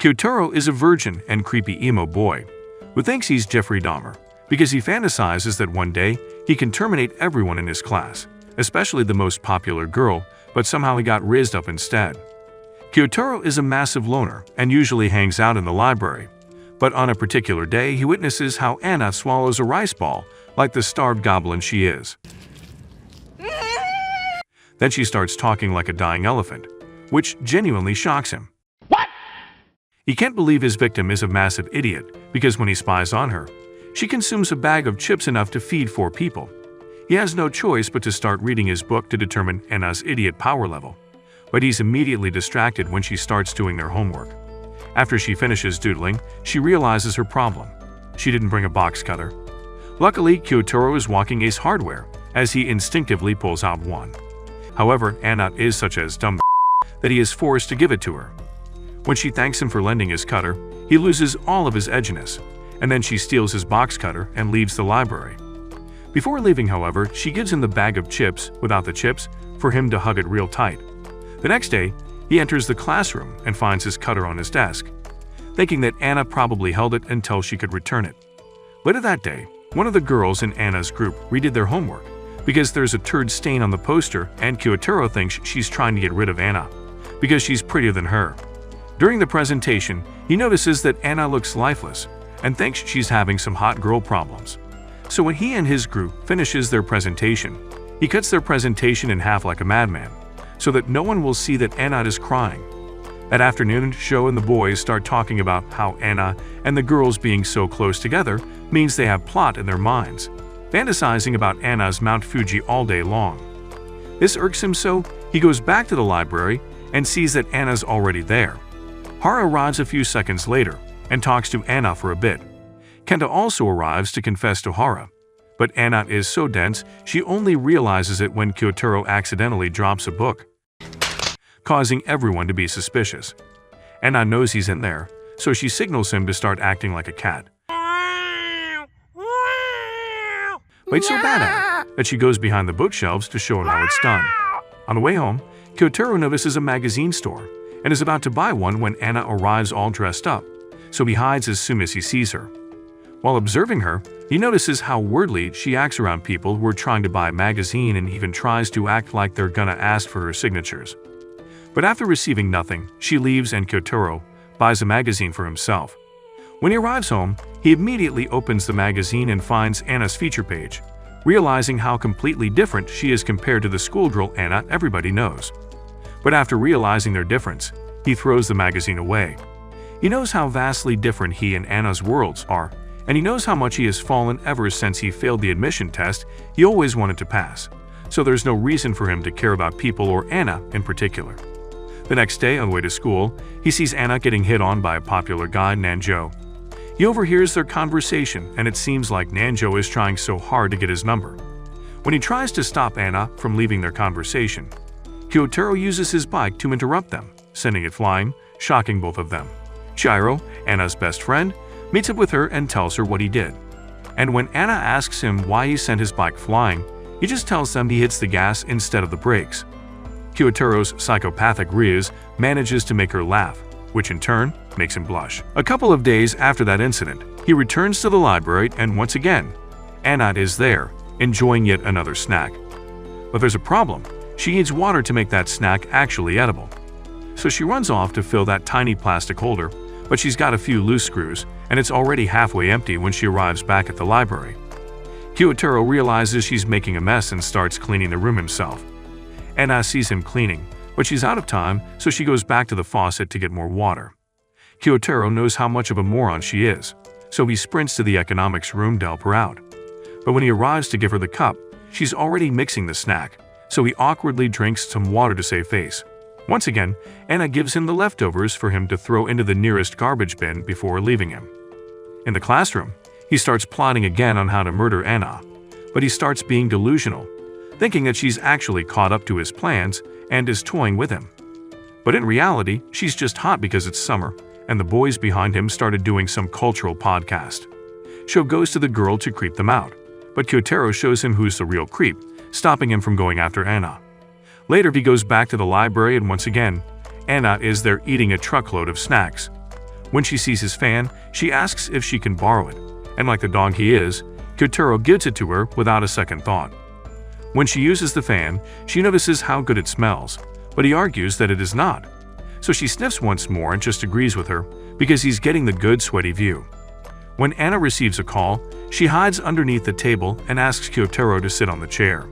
Kyotaro is a virgin and creepy emo boy who thinks he's Jeffrey Dahmer because he fantasizes that one day he can terminate everyone in his class, especially the most popular girl, but somehow he got raised up instead. Kyotaro is a massive loner and usually hangs out in the library, but on a particular day he witnesses how Anna swallows a rice ball like the starved goblin she is. Then she starts talking like a dying elephant, which genuinely shocks him. He can't believe his victim is a massive idiot because when he spies on her, she consumes a bag of chips enough to feed 4 people. He has no choice but to start reading his book to determine Anna's idiot power level, but he's immediately distracted when she starts doing their homework. After she finishes doodling, she realizes her problem. She didn't bring a box cutter. Luckily, Kyotaro is walking Ace Hardware as he instinctively pulls out one. However, Anna is such a dumb that he is forced to give it to her. When she thanks him for lending his cutter, he loses all of his edginess, and then she steals his box cutter and leaves the library. Before leaving, however, she gives him the bag of chips without the chips for him to hug it real tight. The next day, he enters the classroom and finds his cutter on his desk, thinking that Anna probably held it until she could return it. Later that day, one of the girls in Anna's group redid their homework because there's a turd stain on the poster and Kyotaro thinks she's trying to get rid of Anna because she's prettier than her. During the presentation, he notices that Anna looks lifeless and thinks she's having some hot girl problems. So when he and his group finishes their presentation, he cuts their presentation in half like a madman, so that no one will see that Anna is crying. That afternoon, Sho and the boys start talking about how Anna and the girls being so close together means they have plot in their minds, fantasizing about Anna's Mount Fuji all day long. This irks him, so he goes back to the library and sees that Anna's already there. Hara arrives a few seconds later and talks to Anna for a bit. Kenta also arrives to confess to Hara, but Anna is so dense she only realizes it when Kyotaro accidentally drops a book, causing everyone to be suspicious. Anna knows he's in there, so she signals him to start acting like a cat. But it's so bad at it that she goes behind the bookshelves to show him how it's done. On the way home, Kyotaro notices a magazine store and is about to buy one when Anna arrives all dressed up, so he hides as soon as he sees her. While observing her, he notices how wordly she acts around people who are trying to buy a magazine and even tries to act like they're gonna ask for her signatures. But after receiving nothing, she leaves and Kyotaro buys a magazine for himself. When he arrives home, he immediately opens the magazine and finds Anna's feature page, realizing how completely different she is compared to the schoolgirl Anna everybody knows. But after realizing their difference, he throws the magazine away. He knows how vastly different he and Anna's worlds are, and he knows how much he has fallen ever since he failed the admission test he always wanted to pass, so there's no reason for him to care about people or Anna in particular. The next day, on the way to school, he sees Anna getting hit on by a popular guy, Nanjo. He overhears their conversation, and it seems like Nanjo is trying so hard to get his number. When he tries to stop Anna from leaving their conversation, Kyotaro uses his bike to interrupt them, sending it flying, shocking both of them. Chihiro, Anna's best friend, meets up with her and tells her what he did. And when Anna asks him why he sent his bike flying, he just tells them he hits the gas instead of the brakes. Kyotaro's psychopathic Riz manages to make her laugh, which in turn makes him blush. A couple of days after that incident, he returns to the library and once again, Anna is there, enjoying yet another snack. But there's a problem. She needs water to make that snack actually edible. So she runs off to fill that tiny plastic holder, but she's got a few loose screws, and it's already halfway empty when she arrives back at the library. Kyotaro realizes she's making a mess and starts cleaning the room himself. Anna sees him cleaning, but she's out of time, so she goes back to the faucet to get more water. Kyotaro knows how much of a moron she is, so he sprints to the economics room to help her out. But when he arrives to give her the cup, she's already mixing the snack, so he awkwardly drinks some water to save face. Once again, Anna gives him the leftovers for him to throw into the nearest garbage bin before leaving him. In the classroom, he starts plotting again on how to murder Anna, but he starts being delusional, thinking that she's actually caught up to his plans and is toying with him. But in reality, she's just hot because it's summer, and the boys behind him started doing some cultural podcast. Sho goes to the girl to creep them out, but Kyotaro shows him who's the real creep, stopping him from going after Anna. Later, he goes back to the library and once again, Anna is there eating a truckload of snacks. When she sees his fan, she asks if she can borrow it, and like the dog he is, Kyotaro gives it to her without a second thought. When she uses the fan, she notices how good it smells, but he argues that it is not. So she sniffs once more and just agrees with her because he's getting the good sweaty view. When Anna receives a call, she hides underneath the table and asks Kyotaro to sit on the chair.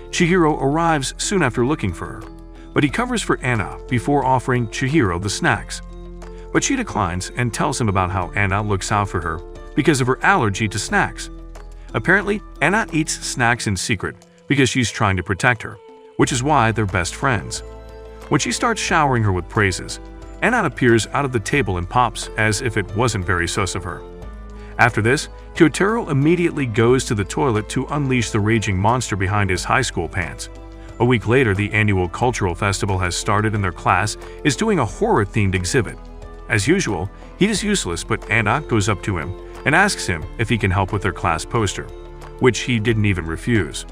Chihiro arrives soon after looking for her, but he covers for Anna before offering Chihiro the snacks. But she declines and tells him about how Anna looks out for her because of her allergy to snacks. Apparently, Anna eats snacks in secret because she's trying to protect her, which is why they're best friends. When she starts showering her with praises, Anna appears out of the table and pops as if it wasn't very sus of her. After this, Kyotaro immediately goes to the toilet to unleash the raging monster behind his high school pants. A week later, the annual cultural festival has started and their class is doing a horror-themed exhibit. As usual, he is useless, but Anna goes up to him and asks him if he can help with their class poster, which he didn't even refuse.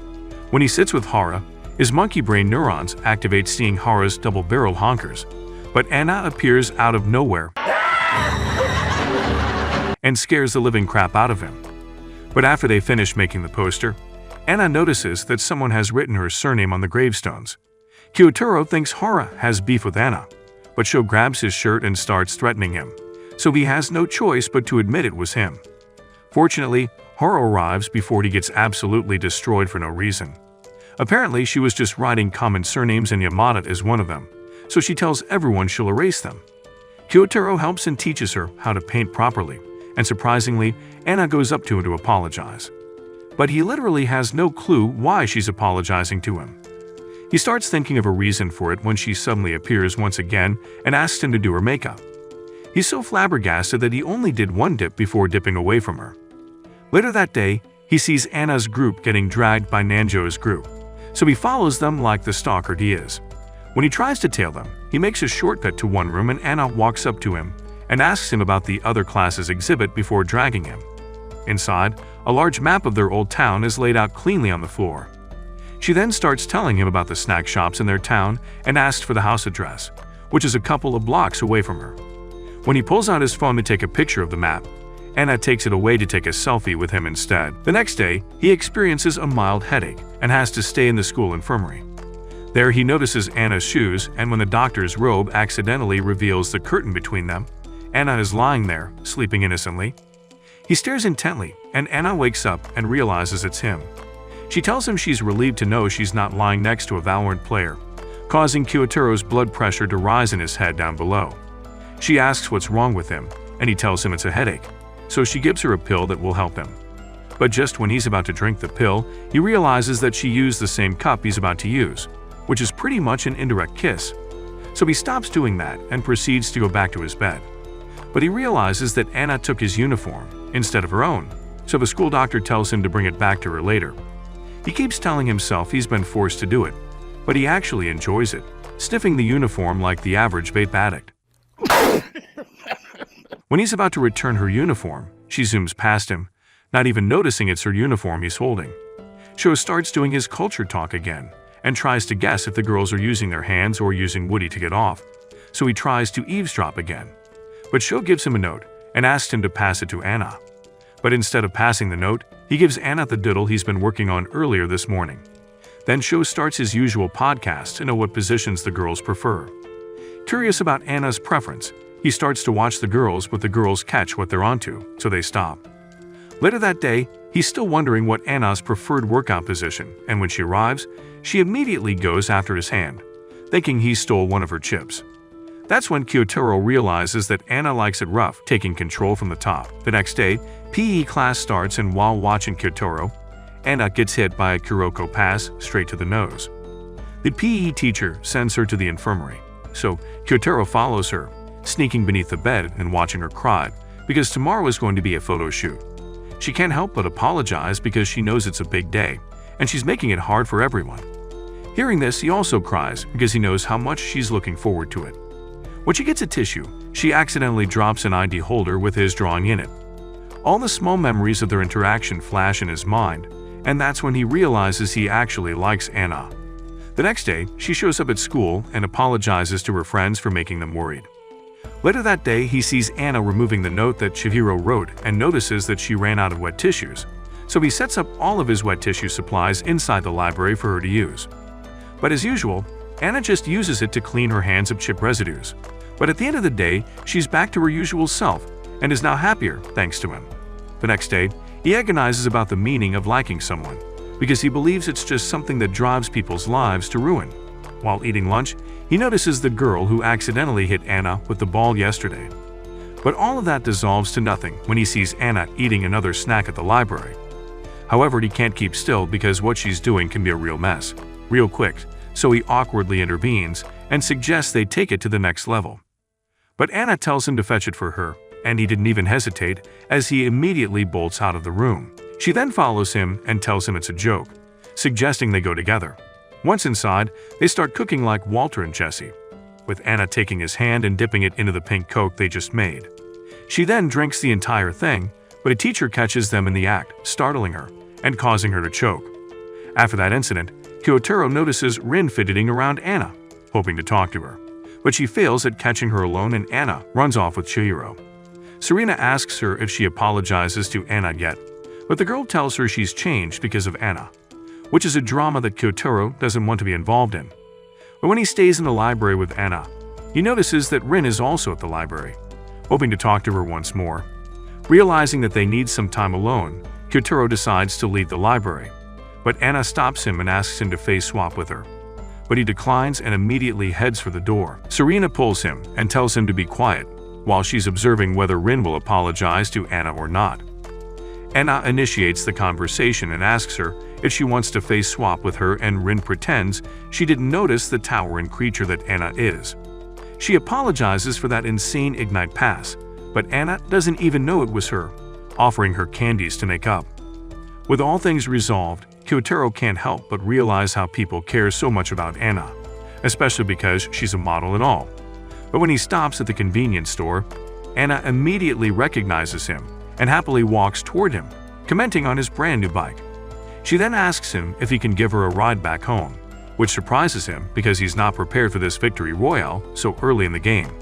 When he sits with Hara, his monkey brain neurons activate seeing Hara's double-barrel honkers, but Anna appears out of nowhere and scares the living crap out of him. But after they finish making the poster, Anna notices that someone has written her surname on the gravestones. Kyotaro thinks Hara has beef with Anna, but Sho grabs his shirt and starts threatening him, so he has no choice but to admit it was him. Fortunately, Hara arrives before he gets absolutely destroyed for no reason. Apparently, she was just writing common surnames and Yamada is one of them, so she tells everyone she'll erase them. Kyotaro helps and teaches her how to paint properly, and surprisingly, Anna goes up to him to apologize. But he literally has no clue why she's apologizing to him. He starts thinking of a reason for it when she suddenly appears once again and asks him to do her makeup. He's so flabbergasted that he only did one dip before dipping away from her. Later that day, he sees Anna's group getting dragged by Nanjo's group, so he follows them like the stalker he is. When he tries to tail them, he makes a shortcut to one room and Anna walks up to him and asks him about the other class's exhibit before dragging him. Inside, a large map of their old town is laid out cleanly on the floor. She then starts telling him about the snack shops in their town and asks for the house address, which is a couple of blocks away from her. When he pulls out his phone to take a picture of the map, Anna takes it away to take a selfie with him instead. The next day, he experiences a mild headache and has to stay in the school infirmary. There he notices Anna's shoes, and when the doctor's robe accidentally reveals the curtain between them, Anna is lying there, sleeping innocently. He stares intently, and Anna wakes up and realizes it's him. She tells him she's relieved to know she's not lying next to a Valorant player, causing Kyotaro's blood pressure to rise in his head down below. She asks what's wrong with him, and he tells him it's a headache, so she gives her a pill that will help him. But just when he's about to drink the pill, he realizes that she used the same cup he's about to use, which is pretty much an indirect kiss. So he stops doing that and proceeds to go back to his bed. But he realizes that Anna took his uniform instead of her own, so the school doctor tells him to bring it back to her later. He keeps telling himself he's been forced to do it, but he actually enjoys it, sniffing the uniform like the average vape addict. When he's about to return her uniform, she zooms past him, not even noticing it's her uniform he's holding. Sho starts doing his culture talk again, and tries to guess if the girls are using their hands or using Woody to get off, so he tries to eavesdrop again. But Sho gives him a note and asks him to pass it to Anna. But instead of passing the note, he gives Anna the doodle he's been working on earlier this morning. Then Sho starts his usual podcast to know what positions the girls prefer. Curious about Anna's preference, he starts to watch the girls, but the girls catch what they're onto, so they stop. Later that day, he's still wondering what Anna's preferred workout position, and when she arrives, she immediately goes after his hand, thinking he stole one of her chips. That's when Kyotaro realizes that Anna likes it rough, taking control from the top. The next day, PE class starts, and while watching Kyotaro, Anna gets hit by a Kuroko pass straight to the nose. The PE teacher sends her to the infirmary, so Kyotaro follows her, sneaking beneath the bed and watching her cry, because tomorrow is going to be a photo shoot. She can't help but apologize because she knows it's a big day, and she's making it hard for everyone. Hearing this, he also cries because he knows how much she's looking forward to it. When she gets a tissue, she accidentally drops an ID holder with his drawing in it. All the small memories of their interaction flash in his mind, and that's when he realizes he actually likes Anna. The next day, she shows up at school and apologizes to her friends for making them worried. Later that day, he sees Anna removing the note that Chihiro wrote and notices that she ran out of wet tissues, so he sets up all of his wet tissue supplies inside the library for her to use. But as usual, Anna just uses it to clean her hands of chip residues. But at the end of the day, she's back to her usual self and is now happier thanks to him. The next day, he agonizes about the meaning of liking someone, because he believes it's just something that drives people's lives to ruin. While eating lunch, he notices the girl who accidentally hit Anna with the ball yesterday. But all of that dissolves to nothing when he sees Anna eating another snack at the library. However, he can't keep still because what she's doing can be a real mess, real quick, so he awkwardly intervenes and suggests they take it to the next level. But Anna tells him to fetch it for her, and he didn't even hesitate as he immediately bolts out of the room. She then follows him and tells him it's a joke, suggesting they go together. Once inside, they start cooking like Walter and Jesse, with Anna taking his hand and dipping it into the pink Coke they just made. She then drinks the entire thing, but a teacher catches them in the act, startling her and causing her to choke. After that incident, Kyotaro notices Rin fidgeting around Anna, hoping to talk to her, but she fails at catching her alone and Anna runs off with Chihiro. Serena asks her if she apologizes to Anna yet, but the girl tells her she's changed because of Anna, which is a drama that Kyotaro doesn't want to be involved in. But when he stays in the library with Anna, he notices that Rin is also at the library, hoping to talk to her once more. Realizing that they need some time alone, Kyotaro decides to leave the library, but Anna stops him and asks him to face swap with her. But he declines and immediately heads for the door. Serena pulls him and tells him to be quiet, while she's observing whether Rin will apologize to Anna or not. Anna initiates the conversation and asks her if she wants to face swap with her, and Rin pretends she didn't notice the towering creature that Anna is. She apologizes for that insane Ignite pass, but Anna doesn't even know it was her, offering her candies to make up. With all things resolved, Kyotaro can't help but realize how people care so much about Anna, especially because she's a model and all. But when he stops at the convenience store, Anna immediately recognizes him and happily walks toward him, commenting on his brand new bike. She then asks him if he can give her a ride back home, which surprises him because he's not prepared for this victory royale so early in the game.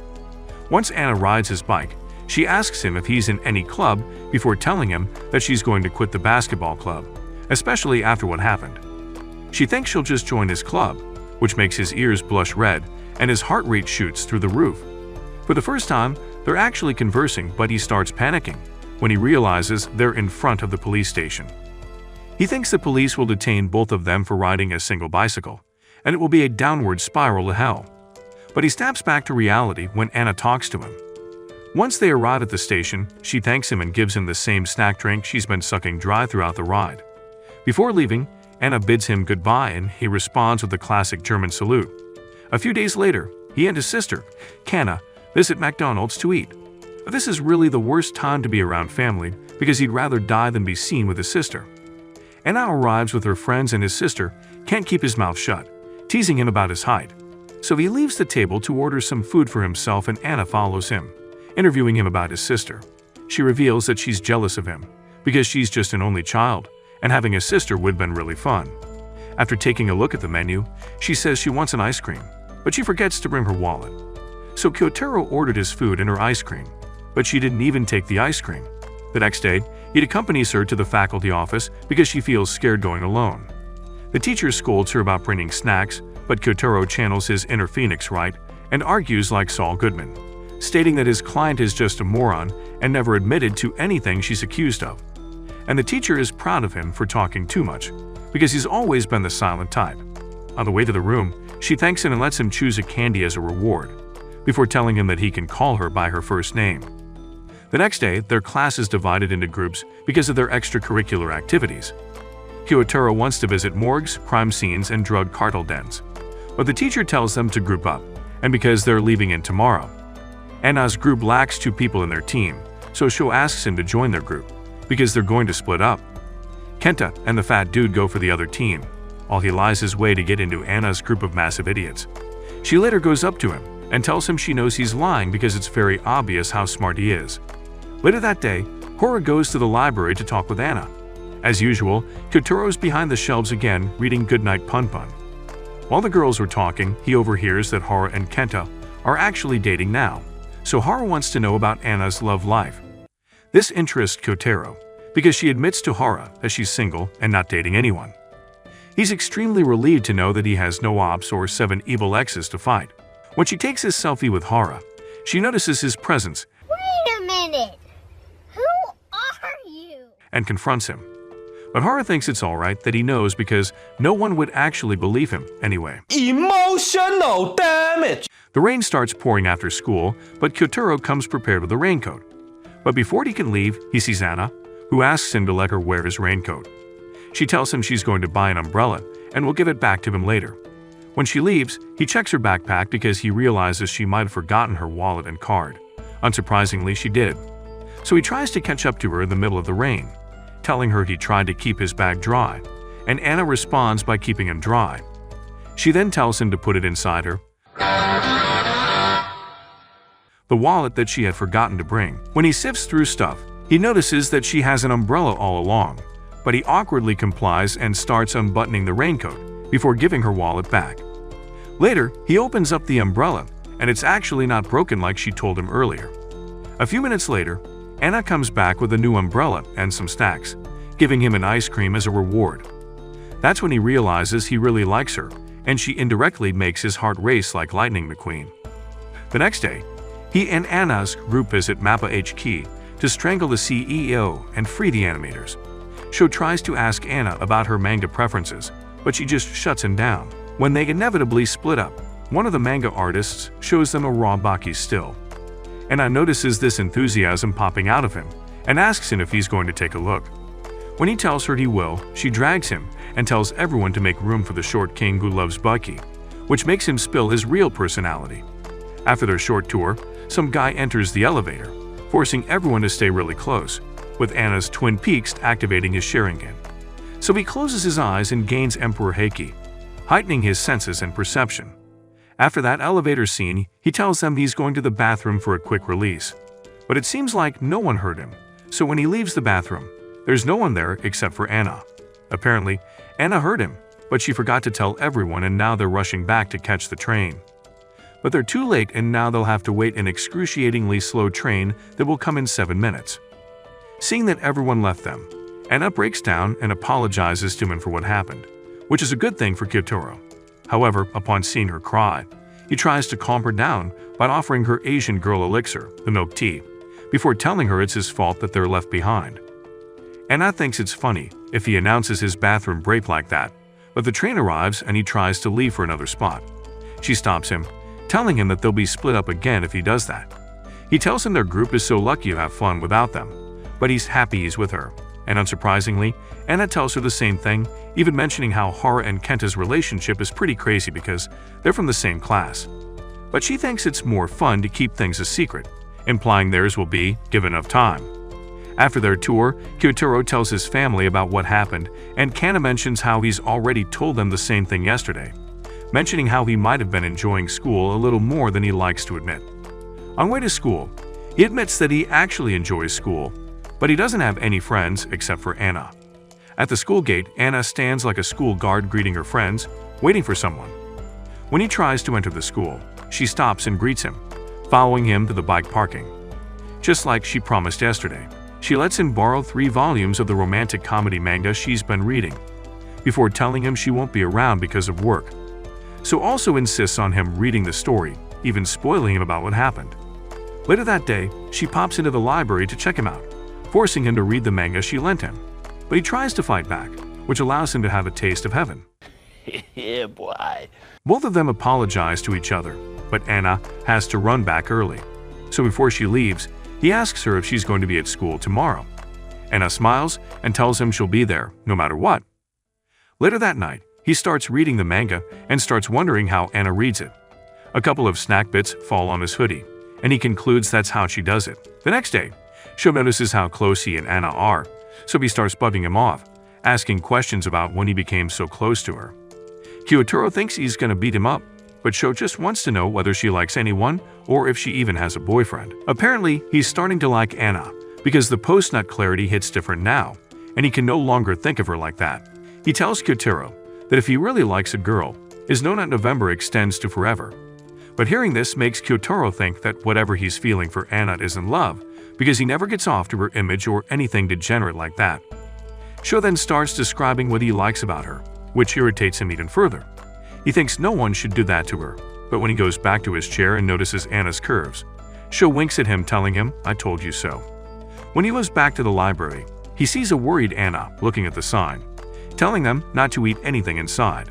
Once Anna rides his bike, she asks him if he's in any club before telling him that she's going to quit the basketball club, especially after what happened. She thinks she'll just join his club, which makes his ears blush red and his heart rate shoots through the roof. For the first time, they're actually conversing, but he starts panicking when he realizes they're in front of the police station. He thinks the police will detain both of them for riding a single bicycle, and it will be a downward spiral to hell. But he snaps back to reality when Anna talks to him. Once they arrive at the station, she thanks him and gives him the same snack drink she's been sucking dry throughout the ride. Before leaving, Anna bids him goodbye and he responds with the classic German salute. A few days later, he and his sister, Kana, visit McDonald's to eat. This is really the worst time to be around family because he'd rather die than be seen with his sister. Anna arrives with her friends and his sister can't keep his mouth shut, teasing him about his height. So he leaves the table to order some food for himself and Anna follows him, interviewing him about his sister. She reveals that she's jealous of him because she's just an only child and having a sister would have been really fun. After taking a look at the menu, she says she wants an ice cream, but she forgets to bring her wallet. So Kyotaro ordered his food and her ice cream, but she didn't even take the ice cream. The next day, he accompanies her to the faculty office because she feels scared going alone. The teacher scolds her about bringing snacks, but Kyotaro channels his inner Phoenix right and argues like Saul Goodman, stating that his client is just a moron and never admitted to anything she's accused of. And the teacher is proud of him for talking too much, because he's always been the silent type. On the way to the room, she thanks him and lets him choose a candy as a reward, before telling him that he can call her by her first name. The next day, their class is divided into groups because of their extracurricular activities. Kyotaro wants to visit morgues, crime scenes, and drug cartel dens, but the teacher tells them to group up, and because they're leaving in tomorrow. Anna's group lacks 2 people in their team, so Sho asks him to join their group, because they're going to split up. Kenta and the fat dude go for the other team, while he lies his way to get into Anna's group of massive idiots. She later goes up to him and tells him she knows he's lying because it's very obvious how smart he is. Later that day, Hora goes to the library to talk with Anna. As usual, Kyotoro's behind the shelves again reading Goodnight Pun Pun. While the girls were talking, he overhears that Hora and Kenta are actually dating now, so Hara wants to know about Anna's love life. This interests Kyotaro, because she admits to Hara that she's single and not dating anyone. He's extremely relieved to know that he has no ops or 7 evil exes to fight. When she takes his selfie with Hara, she notices his presence. Wait a minute! Who are you? And confronts him. But Hara thinks it's alright that he knows because no one would actually believe him anyway. Emotional damage! The rain starts pouring after school, but Kyotaro comes prepared with a raincoat. But before he can leave, he sees Anna, who asks him to let her wear his raincoat. She tells him she's going to buy an umbrella and will give it back to him later. When she leaves, he checks her backpack because he realizes she might have forgotten her wallet and card. Unsurprisingly, she did. So he tries to catch up to her in the middle of the rain, telling her he tried to keep his bag dry, and Anna responds by keeping him dry. She then tells him to put it inside her the wallet that she had forgotten to bring. When he sifts through stuff, he notices that she has an umbrella all along, but he awkwardly complies and starts unbuttoning the raincoat before giving her wallet back. Later, he opens up the umbrella, and it's actually not broken like she told him earlier. A few minutes later, Anna comes back with a new umbrella and some snacks, giving him an ice cream as a reward. That's when he realizes he really likes her, and she indirectly makes his heart race like Lightning McQueen. The next day, he and Anna's group visit Mappa HQ to strangle the CEO and free the animators. Sho tries to ask Anna about her manga preferences, but she just shuts him down. When they inevitably split up, one of the manga artists shows them a raw Baki still. Anna notices this enthusiasm popping out of him and asks him if he's going to take a look. When he tells her he will, she drags him and tells everyone to make room for the short king who loves Baki, which makes him spill his real personality. After their short tour, some guy enters the elevator, forcing everyone to stay really close, with Anna's Twin Peaks activating his Sharingan. So he closes his eyes and gains Emperor Heiki, heightening his senses and perception. After that elevator scene, he tells them he's going to the bathroom for a quick release. But it seems like no one heard him, so when he leaves the bathroom, there's no one there except for Anna. Apparently, Anna heard him, but she forgot to tell everyone and now they're rushing back to catch the train. But they're too late and now they'll have to wait an excruciatingly slow train that will come in 7 minutes. Seeing that everyone left them, Anna breaks down and apologizes to him for what happened, which is a good thing for Kyotaro. However, upon seeing her cry, he tries to calm her down by offering her Asian girl elixir, the milk tea, before telling her it's his fault that they're left behind. Anna thinks it's funny if he announces his bathroom break like that, but the train arrives and he tries to leave for another spot. She stops him, telling him that they'll be split up again if he does that. He tells him their group is so lucky to have fun without them, but he's happy he's with her. And unsurprisingly, Anna tells her the same thing, even mentioning how Hara and Kenta's relationship is pretty crazy because they're from the same class. But she thinks it's more fun to keep things a secret, implying theirs will be, given enough time. After their tour, Kyotaro tells his family about what happened, and Kana mentions how he's already told them the same thing yesterday, mentioning how he might have been enjoying school a little more than he likes to admit. On way to school, he admits that he actually enjoys school, but he doesn't have any friends except for Anna. At the school gate, Anna stands like a school guard greeting her friends, waiting for someone. When he tries to enter the school, she stops and greets him, following him to the bike parking. Just like she promised yesterday, she lets him borrow 3 volumes of the romantic comedy manga she's been reading, before telling him she won't be around because of work. So also insists on him reading the story, even spoiling him about what happened. Later that day, she pops into the library to check him out, forcing him to read the manga she lent him. But he tries to fight back, which allows him to have a taste of heaven. Yeah, boy. Both of them apologize to each other, but Anna has to run back early. So before she leaves, he asks her if she's going to be at school tomorrow. Anna smiles and tells him she'll be there, no matter what. Later that night, he starts reading the manga and starts wondering how Anna reads it. A couple of snack bits fall on his hoodie, and he concludes that's how she does it. The next day, Sho notices how close he and Anna are, so he starts bugging him off, asking questions about when he became so close to her. Kyotaro thinks he's gonna beat him up, but Sho just wants to know whether she likes anyone or if she even has a boyfriend. Apparently, he's starting to like Anna because the post-nut clarity hits different now, and he can no longer think of her like that. He tells Kyotaro that if he really likes a girl, his no-nut November extends to forever. But hearing this makes Kyotaro think that whatever he's feeling for Anna isn't love, because he never gets off to her image or anything degenerate like that. Sho then starts describing what he likes about her, which irritates him even further. He thinks no one should do that to her, but when he goes back to his chair and notices Anna's curves, Sho winks at him, telling him, "I told you so." When he goes back to the library, he sees a worried Anna looking at the sign, telling them not to eat anything inside.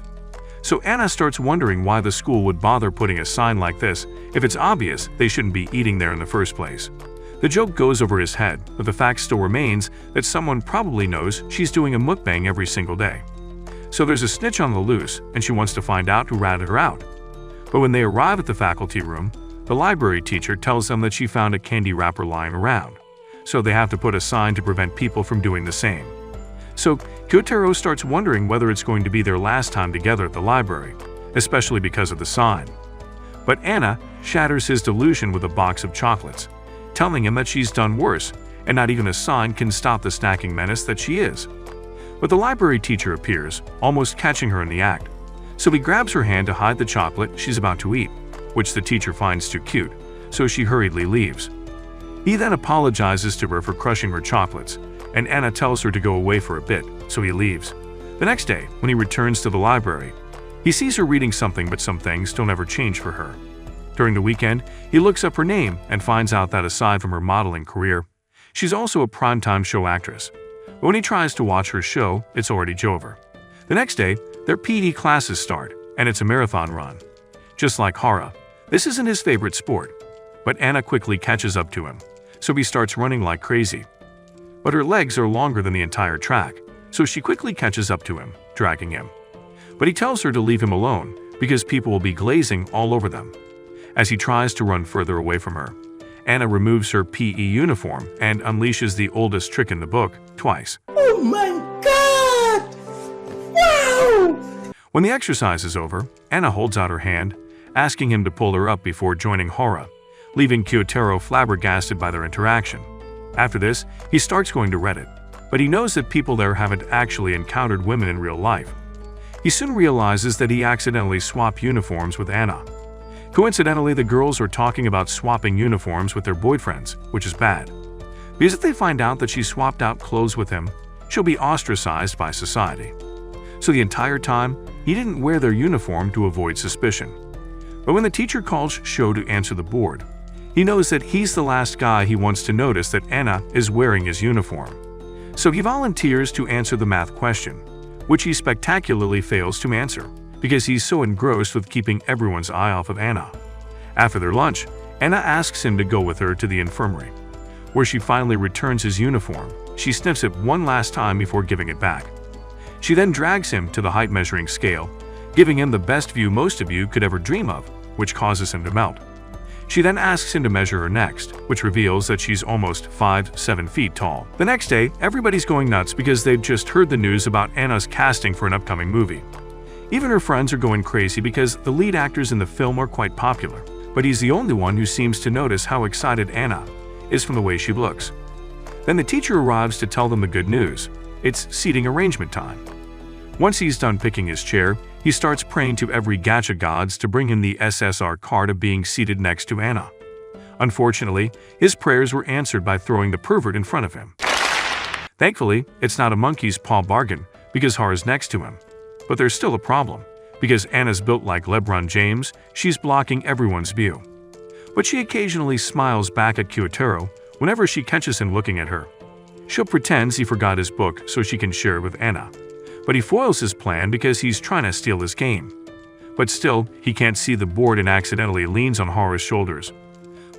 So Anna starts wondering why the school would bother putting a sign like this if it's obvious they shouldn't be eating there in the first place. The joke goes over his head, but the fact still remains that someone probably knows she's doing a mukbang every single day. So there's a snitch on the loose, and she wants to find out who ratted her out. But when they arrive at the faculty room, the library teacher tells them that she found a candy wrapper lying around, so they have to put a sign to prevent people from doing the same. So Kyotaro starts wondering whether it's going to be their last time together at the library, especially because of the sign. But Anna shatters his delusion with a box of chocolates, telling him that she's done worse, and not even a sign can stop the snacking menace that she is. But the library teacher appears, almost catching her in the act, so he grabs her hand to hide the chocolate she's about to eat, which the teacher finds too cute, so she hurriedly leaves. He then apologizes to her for crushing her chocolates, and Anna tells her to go away for a bit, so he leaves. The next day, when he returns to the library, he sees her reading something, but some things don't ever change for her. During the weekend, he looks up her name and finds out that aside from her modeling career, she's also a primetime show actress. But when he tries to watch her show, it's already over. The next day, their PE classes start, and it's a marathon run. Just like Hara, this isn't his favorite sport, but Anna quickly catches up to him, so he starts running like crazy. But her legs are longer than the entire track, so she quickly catches up to him, dragging him. But he tells her to leave him alone because people will be glazing all over them. As he tries to run further away from her, Anna removes her PE uniform and unleashes the oldest trick in the book twice. Oh my god! Wow! When the exercise is over, Anna holds out her hand, asking him to pull her up before joining Hara, leaving Kyotaro flabbergasted by their interaction. After this, he starts going to Reddit, but he knows that people there haven't actually encountered women in real life. He soon realizes that he accidentally swapped uniforms with Anna. Coincidentally, the girls are talking about swapping uniforms with their boyfriends, which is bad. Because if they find out that she swapped out clothes with him, she'll be ostracized by society. So the entire time, he didn't wear their uniform to avoid suspicion. But when the teacher calls Sho to answer the board, he knows that he's the last guy he wants to notice that Anna is wearing his uniform. So he volunteers to answer the math question, which he spectacularly fails to answer because he's so engrossed with keeping everyone's eye off of Anna. After their lunch, Anna asks him to go with her to the infirmary, where she finally returns his uniform. She sniffs it one last time before giving it back. She then drags him to the height measuring scale, giving him the best view most of you could ever dream of, which causes him to melt. She then asks him to measure her next, which reveals that she's almost 7 feet tall. The next day, everybody's going nuts because they've just heard the news about Anna's casting for an upcoming movie. Even her friends are going crazy because the lead actors in the film are quite popular, but he's the only one who seems to notice how excited Anna is from the way she looks. Then the teacher arrives to tell them the good news. It's seating arrangement time. Once he's done picking his chair, he starts praying to every gacha gods to bring him the SSR card of being seated next to Anna. Unfortunately, his prayers were answered by throwing the pervert in front of him. Thankfully, it's not a monkey's paw bargain because Hara's next to him. But there's still a problem. Because Anna's built like LeBron James, she's blocking everyone's view. But she occasionally smiles back at Kyotaro whenever she catches him looking at her. She'll pretend he forgot his book so she can share it with Anna. But he foils his plan because he's trying to steal his game. But still, he can't see the board and accidentally leans on Hara's shoulders.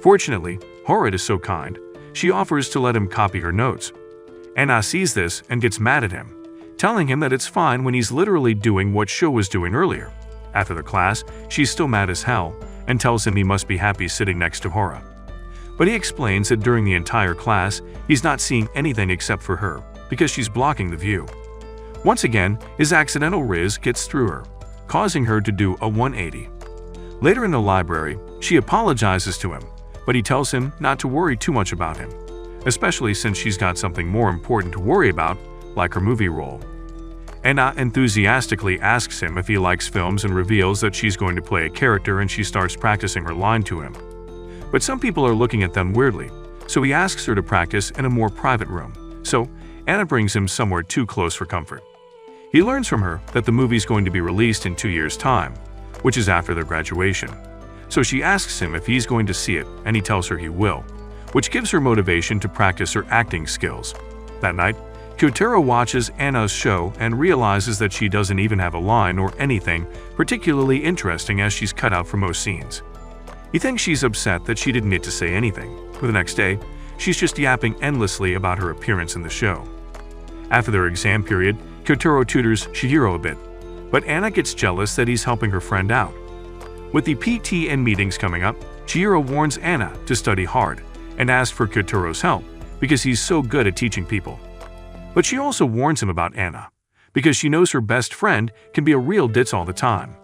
Fortunately, Hara is so kind, she offers to let him copy her notes. Anna sees this and gets mad at him, telling him that it's fine when he's literally doing what Sho was doing earlier. After the class, she's still mad as hell and tells him he must be happy sitting next to Hara. But he explains that during the entire class, he's not seeing anything except for her because she's blocking the view. Once again, his accidental riz gets through her, causing her to do a 180. Later in the library, she apologizes to him, but he tells him not to worry too much about him, especially since she's got something more important to worry about, like her movie role. Anna enthusiastically asks him if he likes films and reveals that she's going to play a character, and she starts practicing her line to him. But some people are looking at them weirdly, so he asks her to practice in a more private room. So Anna brings him somewhere too close for comfort. He learns from her that the movie's going to be released in 2 years' time, which is after their graduation. So she asks him if he's going to see it, and he tells her he will, which gives her motivation to practice her acting skills. That night, Kyotaro watches Anna's show and realizes that she doesn't even have a line or anything particularly interesting, as she's cut out for most scenes. He thinks she's upset that she didn't get to say anything, but the next day, she's just yapping endlessly about her appearance in the show. After their exam period, Kyotaro tutors Chihiro a bit, but Anna gets jealous that he's helping her friend out. With the PT and meetings coming up, Chihiro warns Anna to study hard and asks for Kyotaro's help because he's so good at teaching people. But she also warns him about Anna because she knows her best friend can be a real ditz all the time.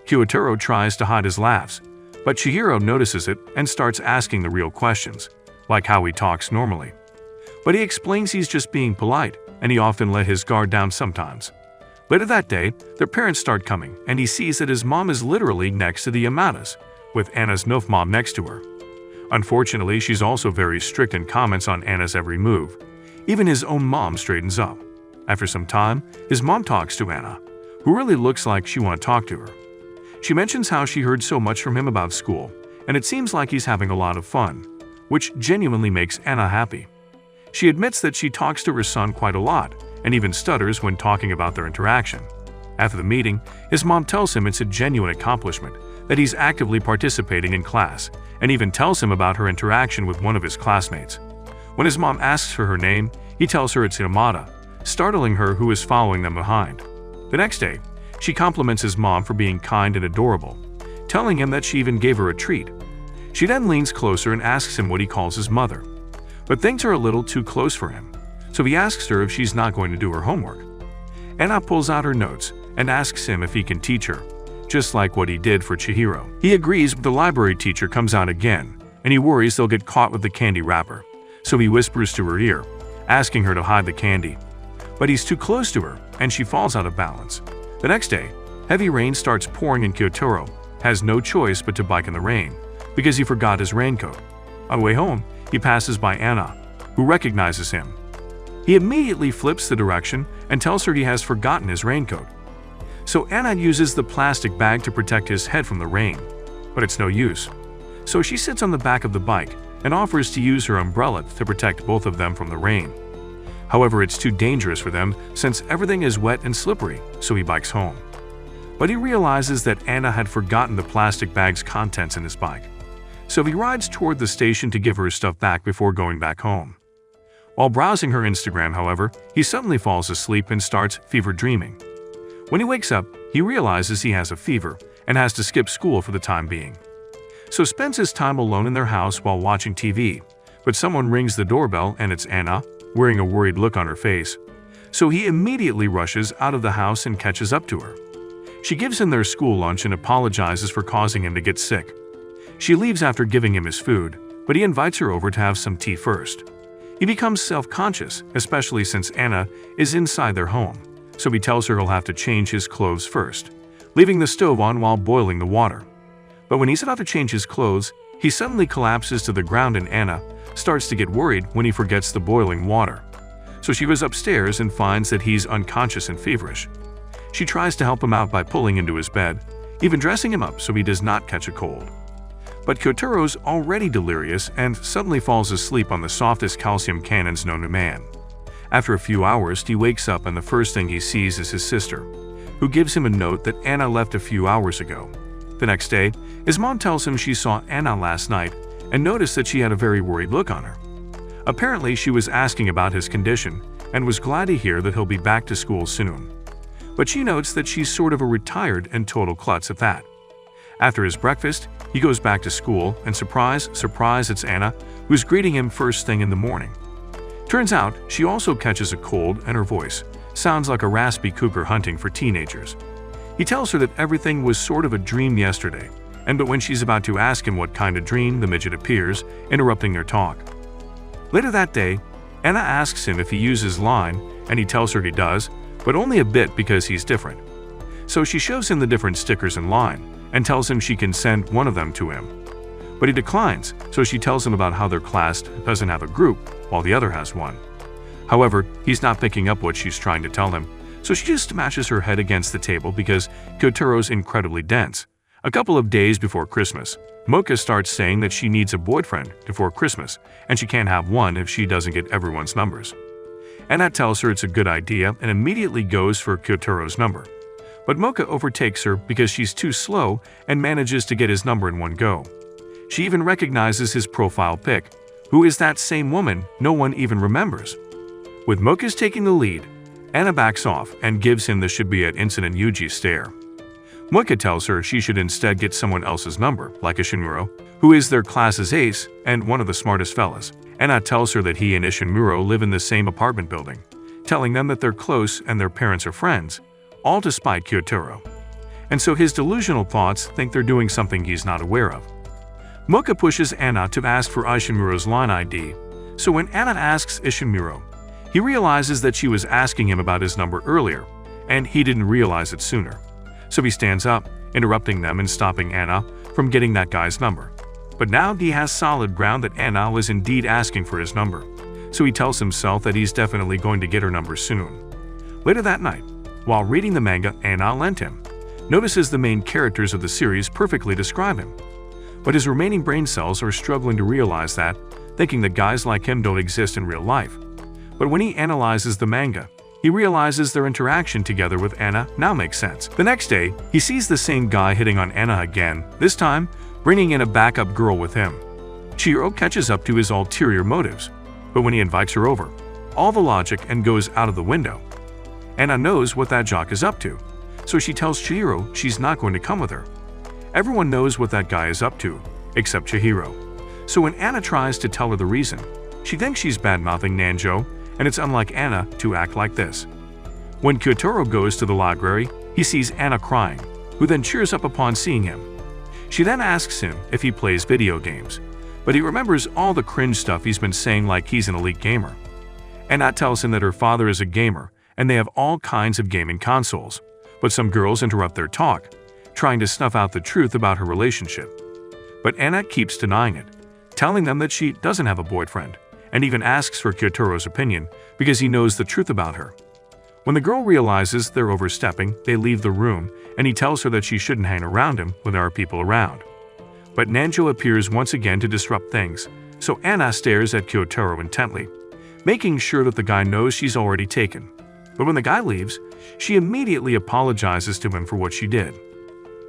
Kyotaro tries to hide his laughs, but Chihiro notices it and starts asking the real questions, like how he talks normally. But he explains he's just being polite, and he often let his guard down sometimes. Later that day, their parents start coming, and he sees that his mom is literally next to the Yamadas, with Anna's MILF mom next to her. Unfortunately, she's also very strict and comments on Anna's every move. Even his own mom straightens up. After some time, his mom talks to Anna, who really looks like she wants to talk to her. She mentions how she heard so much from him about school, and it seems like he's having a lot of fun, which genuinely makes Anna happy. She admits that she talks to her son quite a lot, and even stutters when talking about their interaction. After the meeting, his mom tells him it's a genuine accomplishment, that he's actively participating in class, and even tells him about her interaction with one of his classmates. When his mom asks for her name, he tells her it's Yamada, startling her, who is following them behind. The next day, she compliments his mom for being kind and adorable, telling him that she even gave her a treat. She then leans closer and asks him what he calls his mother. But things are a little too close for him, so he asks her if she's not going to do her homework. Anna pulls out her notes and asks him if he can teach her, just like what he did for Chihiro. He agrees, but the library teacher comes out again, and he worries they'll get caught with the candy wrapper, so he whispers to her ear, asking her to hide the candy. But he's too close to her, and she falls out of balance. The next day, heavy rain starts pouring, and Kyotaro has no choice but to bike in the rain, because he forgot his raincoat. On the way home, he passes by Anna, who recognizes him. He immediately flips the direction and tells her he has forgotten his raincoat. So Anna uses the plastic bag to protect his head from the rain, but it's no use. So she sits on the back of the bike and offers to use her umbrella to protect both of them from the rain. However, it's too dangerous for them since everything is wet and slippery, so he bikes home. But he realizes that Anna had forgotten the plastic bag's contents in his bike. So he rides toward the station to give her stuff back before going back home. While browsing her Instagram, however, he suddenly falls asleep and starts fever dreaming. When he wakes up, he realizes he has a fever and has to skip school for the time being. So spends his time alone in their house while watching TV, but someone rings the doorbell and it's Anna, wearing a worried look on her face. So he immediately rushes out of the house and catches up to her. She gives him their school lunch and apologizes for causing him to get sick. She leaves after giving him his food, but he invites her over to have some tea first. He becomes self-conscious, especially since Anna is inside their home, so he tells her he'll have to change his clothes first, leaving the stove on while boiling the water. But when he's about to change his clothes, he suddenly collapses to the ground, and Anna starts to get worried when he forgets the boiling water. So she goes upstairs and finds that he's unconscious and feverish. She tries to help him out by pulling into his bed, even dressing him up so he does not catch a cold. But Kyotaro's already delirious and suddenly falls asleep on the softest calcium cannons known to man. After a few hours, he wakes up and the first thing he sees is his sister, who gives him a note that Anna left a few hours ago. The next day, his mom tells him she saw Anna last night and noticed that she had a very worried look on her. Apparently, she was asking about his condition and was glad to hear that he'll be back to school soon. But she notes that she's sort of a retired and total klutz at that. After his breakfast, he goes back to school, and surprise, surprise, it's Anna, who's greeting him first thing in the morning. Turns out, she also catches a cold, and her voice sounds like a raspy cougar hunting for teenagers. He tells her that everything was sort of a dream yesterday, but when she's about to ask him what kind of dream, the midget appears, interrupting their talk. Later that day, Anna asks him if he uses line, and he tells her he does, but only a bit because he's different. So she shows him the different stickers in line and tells him she can send one of them to him. But he declines, so she tells him about how their class doesn't have a group while the other has one. However, he's not picking up what she's trying to tell him, so she just smashes her head against the table because Kyotaro's incredibly dense. A couple of days before Christmas, Mocha starts saying that she needs a boyfriend before Christmas and she can't have one if she doesn't get everyone's numbers. Anna tells her it's a good idea and immediately goes for Kyotaro's number. But Mocha overtakes her because she's too slow and manages to get his number in one go. She even recognizes his profile pic. Who is that same woman no one even remembers? With Mocha's taking the lead, Anna backs off and gives him the Shibuya incident Yuji stare. Mocha tells her she should instead get someone else's number, like Ishinmuro, who is their class's ace and one of the smartest fellas. Anna tells her that he and Ishinmuro live in the same apartment building, telling them that they're close and their parents are friends, all to spite Kyotaro. And so his delusional thoughts think they're doing something he's not aware of. Mocha pushes Anna to ask for Ishinmuro's line ID, so when Anna asks Ishinmuro, he realizes that she was asking him about his number earlier, and he didn't realize it sooner. So he stands up, interrupting them and stopping Anna from getting that guy's number. But now he has solid ground that Anna was indeed asking for his number, so he tells himself that he's definitely going to get her number soon. Later that night, while reading the manga Anna lent him, notices the main characters of the series perfectly describe him. But his remaining brain cells are struggling to realize that, thinking that guys like him don't exist in real life. But when he analyzes the manga, he realizes their interaction together with Anna now makes sense. The next day, he sees the same guy hitting on Anna again, this time bringing in a backup girl with him. Chihiro catches up to his ulterior motives, but when he invites her over, all the logic and goes out of the window. Anna knows what that jock is up to, so she tells Chihiro she's not going to come with her. Everyone knows what that guy is up to, except Chihiro. So when Anna tries to tell her the reason, she thinks she's bad-mouthing Nanjo, and it's unlike Anna to act like this. When Kyotaro goes to the library, he sees Anna crying, who then cheers up upon seeing him. She then asks him if he plays video games, but he remembers all the cringe stuff he's been saying like he's an elite gamer. Anna tells him that her father is a gamer and they have all kinds of gaming consoles, but some girls interrupt their talk, trying to snuff out the truth about her relationship. But Anna keeps denying it, telling them that she doesn't have a boyfriend, and even asks for Kyotaro's opinion because he knows the truth about her. When the girl realizes they're overstepping, they leave the room, and he tells her that she shouldn't hang around him when there are people around. But Nanjo appears once again to disrupt things, so Anna stares at Kyotaro intently, making sure that the guy knows she's already taken. But when the guy leaves, she immediately apologizes to him for what she did.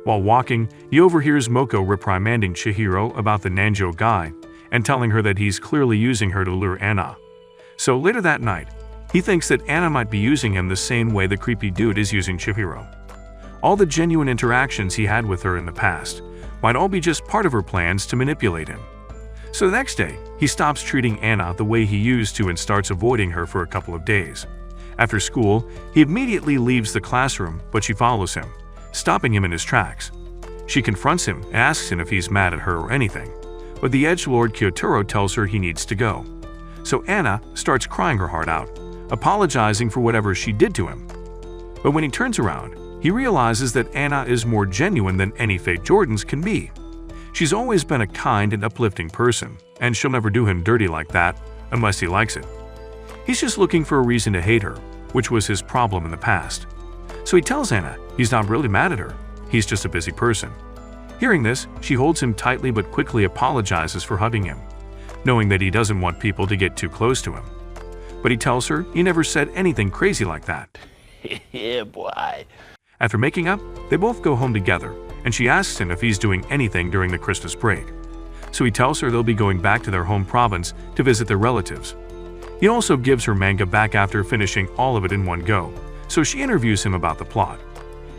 While walking, he overhears Moko reprimanding Chihiro about the Nanjo guy and telling her that he's clearly using her to lure Anna. So later that night, he thinks that Anna might be using him the same way the creepy dude is using Chihiro. All the genuine interactions he had with her in the past might all be just part of her plans to manipulate him. So the next day, he stops treating Anna the way he used to and starts avoiding her for a couple of days. After school, he immediately leaves the classroom, but she follows him, stopping him in his tracks. She confronts him and asks him if he's mad at her or anything, but the edgelord Kyotaro tells her he needs to go. So Anna starts crying her heart out, apologizing for whatever she did to him. But when he turns around, he realizes that Anna is more genuine than any Fate Jordans can be. She's always been a kind and uplifting person, and she'll never do him dirty like that unless he likes it. He's just looking for a reason to hate her, which was his problem in the past. So he tells Anna he's not really mad at her, he's just a busy person. Hearing this, she holds him tightly but quickly apologizes for hugging him, knowing that he doesn't want people to get too close to him. But he tells her he never said anything crazy like that. Yeah, boy. After making up, they both go home together, and she asks him if he's doing anything during the Christmas break. So he tells her they'll be going back to their home province to visit their relatives. He also gives her manga back after finishing all of it in one go, so she interviews him about the plot.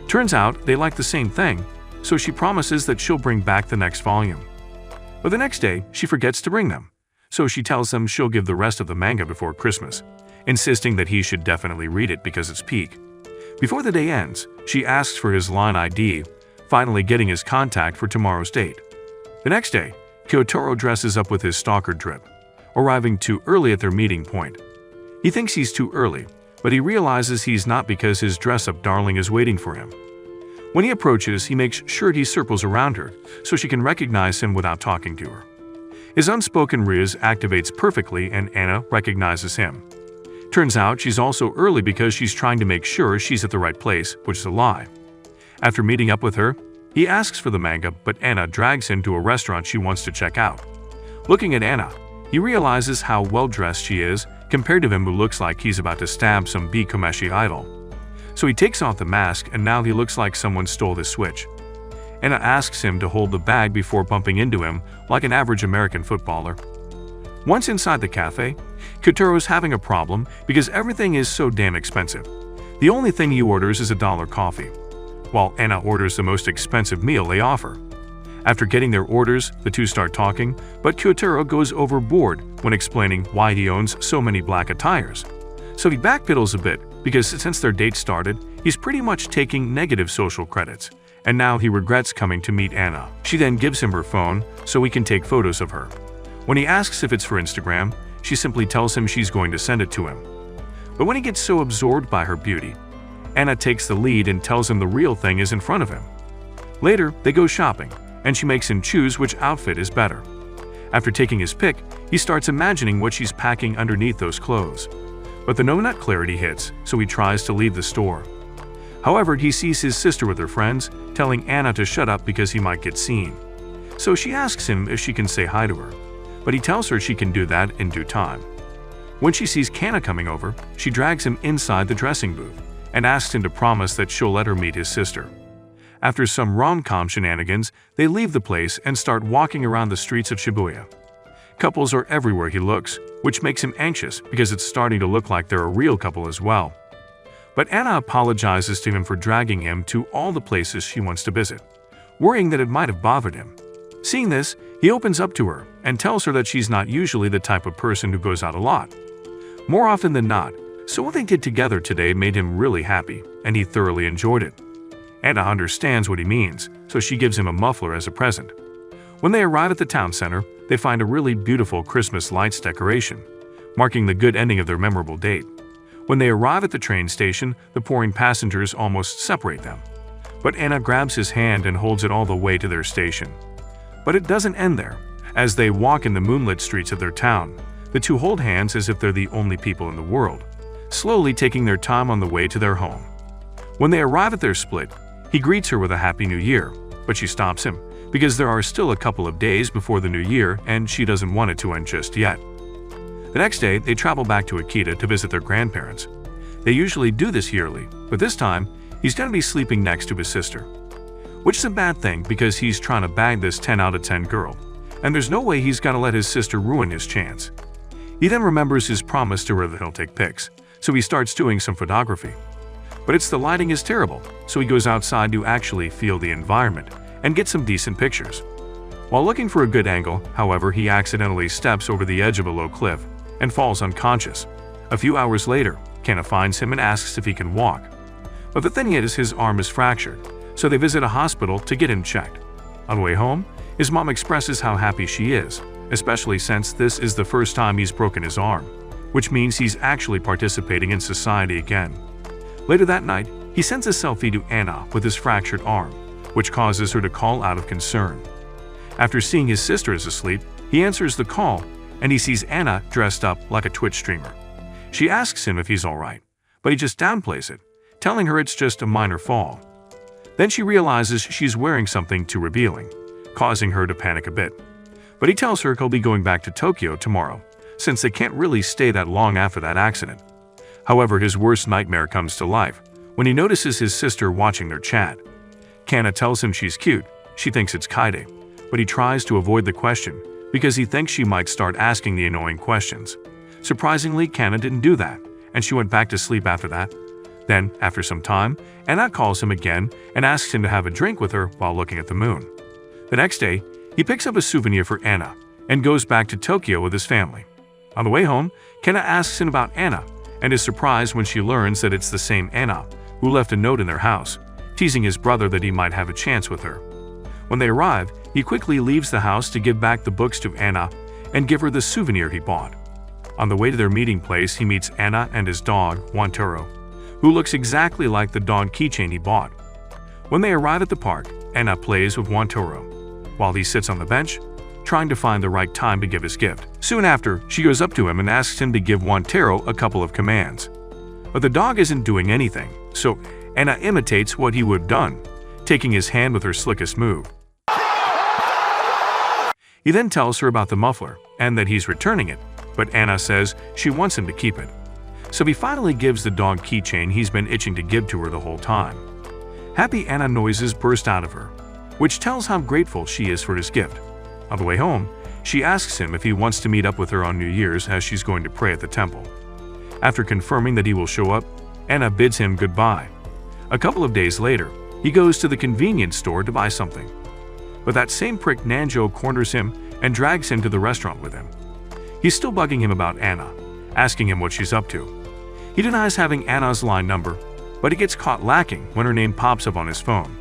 Turns out they like the same thing, so she promises that she'll bring back the next volume. But the next day, she forgets to bring them, so she tells him she'll give the rest of the manga before Christmas, insisting that he should definitely read it because it's peak. Before the day ends, she asks for his line ID, finally getting his contact for tomorrow's date. The next day, Kyotaro dresses up with his stalker drip, arriving too early at their meeting point. He thinks he's too early, but he realizes he's not because his dress-up darling is waiting for him. When he approaches, he makes sure he circles around her so she can recognize him without talking to her. His unspoken riz activates perfectly and Anna recognizes him. Turns out she's also early because she's trying to make sure she's at the right place, which is a lie. After meeting up with her, he asks for the manga, but Anna drags him to a restaurant she wants to check out. Looking at Anna, he realizes how well-dressed she is compared to him, who looks like he's about to stab some Bikomeshi idol. So he takes off the mask and now he looks like someone stole his Switch. Anna asks him to hold the bag before bumping into him like an average American footballer. Once inside the cafe, Kyotaro's having a problem because everything is so damn expensive. The only thing he orders is $1 coffee, while Anna orders the most expensive meal they offer. After getting their orders, the two start talking, but Kyotaro goes overboard when explaining why he owns so many black attires. So he backpedals a bit because since their date started, he's pretty much taking negative social credits, and now he regrets coming to meet Anna. She then gives him her phone so he can take photos of her. When he asks if it's for Instagram, she simply tells him she's going to send it to him. But when he gets so absorbed by her beauty, Anna takes the lead and tells him the real thing is in front of him. Later, they go shopping, and she makes him choose which outfit is better. After taking his pick, he starts imagining what she's packing underneath those clothes. But the no-nut clarity hits, so he tries to leave the store. However, he sees his sister with her friends, telling Anna to shut up because he might get seen. So she asks him if she can say hi to her, but he tells her she can do that in due time. When she sees Kana coming over, she drags him inside the dressing booth and asks him to promise that she'll let her meet his sister. After some rom-com shenanigans, they leave the place and start walking around the streets of Shibuya. Couples are everywhere he looks, which makes him anxious because it's starting to look like they're a real couple as well. But Anna apologizes to him for dragging him to all the places she wants to visit, worrying that it might have bothered him. Seeing this, he opens up to her and tells her that she's not usually the type of person who goes out a lot. More often than not, so what they did together today made him really happy, and he thoroughly enjoyed it. Anna understands what he means, so she gives him a muffler as a present. When they arrive at the town center, they find a really beautiful Christmas lights decoration, marking the good ending of their memorable date. When they arrive at the train station, the pouring passengers almost separate them. But Anna grabs his hand and holds it all the way to their station. But it doesn't end there. As they walk in the moonlit streets of their town, the two hold hands as if they're the only people in the world, slowly taking their time on the way to their home. When they arrive at their split, he greets her with a Happy New Year, but she stops him because there are still a couple of days before the new year and she doesn't want it to end just yet. The next day, they travel back to Akita to visit their grandparents. They usually do this yearly, but this time, he's going to be sleeping next to his sister. Which is a bad thing because he's trying to bag this 10 out of 10 girl, and there's no way he's going to let his sister ruin his chance. He then remembers his promise to her that he'll take pics, so he starts doing some photography. But the lighting is terrible, so he goes outside to actually feel the environment and get some decent pictures. While looking for a good angle, however, he accidentally steps over the edge of a low cliff and falls unconscious. A few hours later, Kana finds him and asks if he can walk. But the thing is, his arm is fractured, so they visit a hospital to get him checked. On the way home, his mom expresses how happy she is, especially since this is the first time he's broken his arm, which means he's actually participating in society again. Later that night, he sends a selfie to Anna with his fractured arm, which causes her to call out of concern. After seeing his sister is asleep, he answers the call, and he sees Anna dressed up like a Twitch streamer. She asks him if he's alright, but he just downplays it, telling her it's just a minor fall. Then she realizes she's wearing something too revealing, causing her to panic a bit. But he tells her he'll be going back to Tokyo tomorrow, since they can't really stay that long after that accident. However, his worst nightmare comes to life when he notices his sister watching their chat. Kana tells him she's cute, she thinks it's Kaide, but he tries to avoid the question because he thinks she might start asking the annoying questions. Surprisingly, Kana didn't do that, and she went back to sleep after that. Then, after some time, Anna calls him again and asks him to have a drink with her while looking at the moon. The next day, he picks up a souvenir for Anna and goes back to Tokyo with his family. On the way home, Kana asks him about Anna and is surprised when she learns that it's the same Anna who left a note in their house, teasing his brother that he might have a chance with her. When they arrive, he quickly leaves the house to give back the books to Anna and give her the souvenir he bought. On the way to their meeting place, he meets Anna and his dog, Wantaro, who looks exactly like the dog keychain he bought. When they arrive at the park, Anna plays with Wantaro, while he sits on the bench, trying to find the right time to give his gift. Soon after, she goes up to him and asks him to give Wantaro a couple of commands. But the dog isn't doing anything, so Anna imitates what he would have done, taking his hand with her slickest move. He then tells her about the muffler and that he's returning it, but Anna says she wants him to keep it. So he finally gives the dog keychain he's been itching to give to her the whole time. Happy Anna noises burst out of her, which tells how grateful she is for his gift. On the way home, she asks him if he wants to meet up with her on New Year's as she's going to pray at the temple. After confirming that he will show up, Anna bids him goodbye. A couple of days later, he goes to the convenience store to buy something. But that same prick Nanjo corners him and drags him to the restaurant with him. He's still bugging him about Anna, asking him what she's up to. He denies having Anna's line number, but he gets caught lacking when her name pops up on his phone.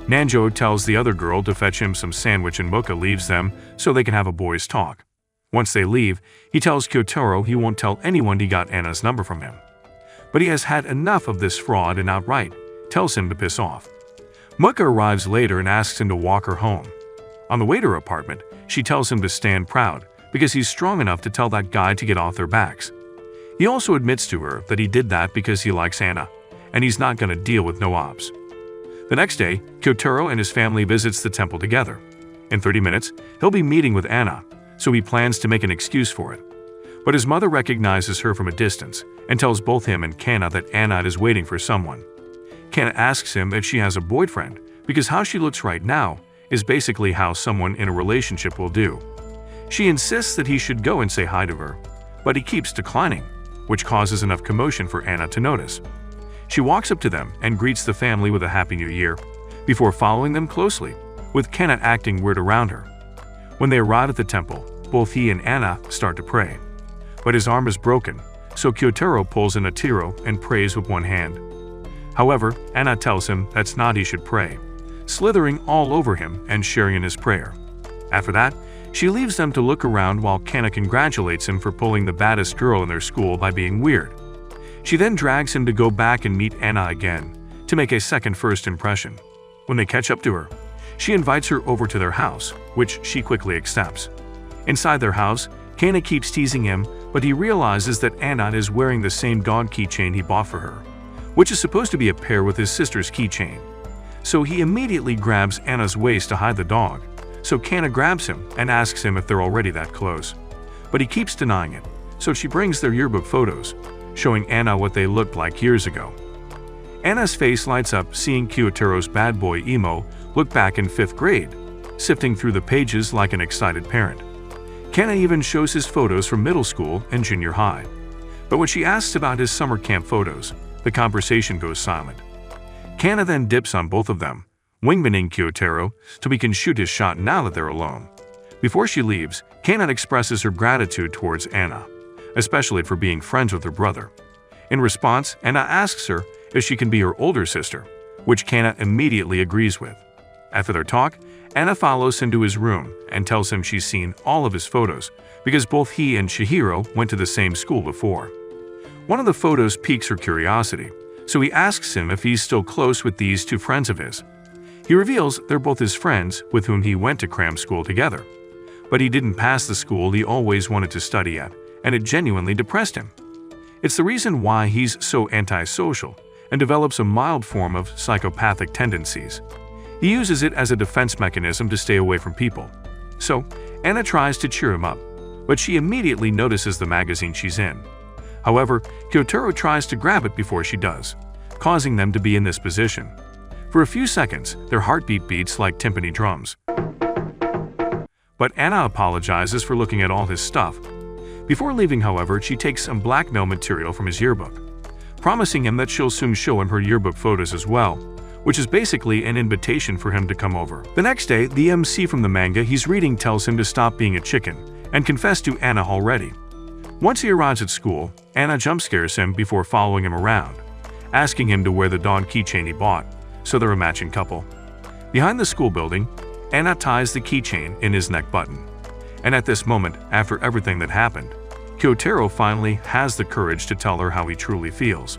Nanjo tells the other girl to fetch him some sandwich and Muka leaves them so they can have a boys' talk. Once they leave, he tells Kyotaro he won't tell anyone he got Anna's number from him. But he has had enough of this fraud and outright tells him to piss off. Muka arrives later and asks him to walk her home. On the way to her apartment, she tells him to stand proud because he's strong enough to tell that guy to get off their backs. He also admits to her that he did that because he likes Anna, and he's not going to deal with no-ops. The next day, Kyotaro and his family visits the temple together. In 30 minutes, he'll be meeting with Anna, so he plans to make an excuse for it. But his mother recognizes her from a distance and tells both him and Kana that Anna is waiting for someone. Kana asks him if she has a boyfriend because how she looks right now is basically how someone in a relationship will do. She insists that he should go and say hi to her, but he keeps declining, which causes enough commotion for Anna to notice. She walks up to them and greets the family with a Happy New Year, before following them closely, with Kana acting weird around her. When they arrive at the temple, both he and Anna start to pray. But his arm is broken, so Kyotaro pulls in a tiro and prays with one hand. However, Anna tells him that's not he should pray, slithering all over him and sharing in his prayer. After that, she leaves them to look around while Kana congratulates him for pulling the baddest girl in their school by being weird. She then drags him to go back and meet Anna again, to make a second first impression. When they catch up to her, she invites her over to their house, which she quickly accepts. Inside their house, Kana keeps teasing him, but he realizes that Anna is wearing the same dog keychain he bought for her, which is supposed to be a pair with his sister's keychain. So he immediately grabs Anna's waist to hide the dog, so Kana grabs him and asks him if they're already that close. But he keeps denying it, so she brings their yearbook photos, showing Anna what they looked like years ago. Anna's face lights up seeing Kyotaro's bad boy emo look back in 5th grade, sifting through the pages like an excited parent. Kana even shows his photos from middle school and junior high. But when she asks about his summer camp photos, the conversation goes silent. Kana then dips on both of them, wingmaning Kyotaro so he can shoot his shot now that they're alone. Before she leaves, Kana expresses her gratitude towards Anna, especially for being friends with her brother. In response, Anna asks her if she can be her older sister, which Kana immediately agrees with. After their talk, Anna follows him to his room and tells him she's seen all of his photos because both he and Chihiro went to the same school before. One of the photos piques her curiosity, so he asks him if he's still close with these two friends of his. He reveals they're both his friends with whom he went to cram school together. But he didn't pass the school he always wanted to study at, and it genuinely depressed him. It's the reason why he's so antisocial and develops a mild form of psychopathic tendencies. He uses it as a defense mechanism to stay away from people. So, Anna tries to cheer him up, but she immediately notices the magazine she's in. However, Kyotaro tries to grab it before she does, causing them to be in this position. For a few seconds, their heartbeat beats like timpani drums. But Anna apologizes for looking at all his stuff. Before leaving, however, she takes some blackmail material from his yearbook, promising him that she'll soon show him her yearbook photos as well, which is basically an invitation for him to come over. The next day, the MC from the manga he's reading tells him to stop being a chicken and confess to Anna already. Once he arrives at school, Anna jump scares him before following him around, asking him to wear the dog keychain he bought, so they're a matching couple. Behind the school building, Anna ties the keychain in his neck button. And at this moment, after everything that happened, Kyotaro finally has the courage to tell her how he truly feels.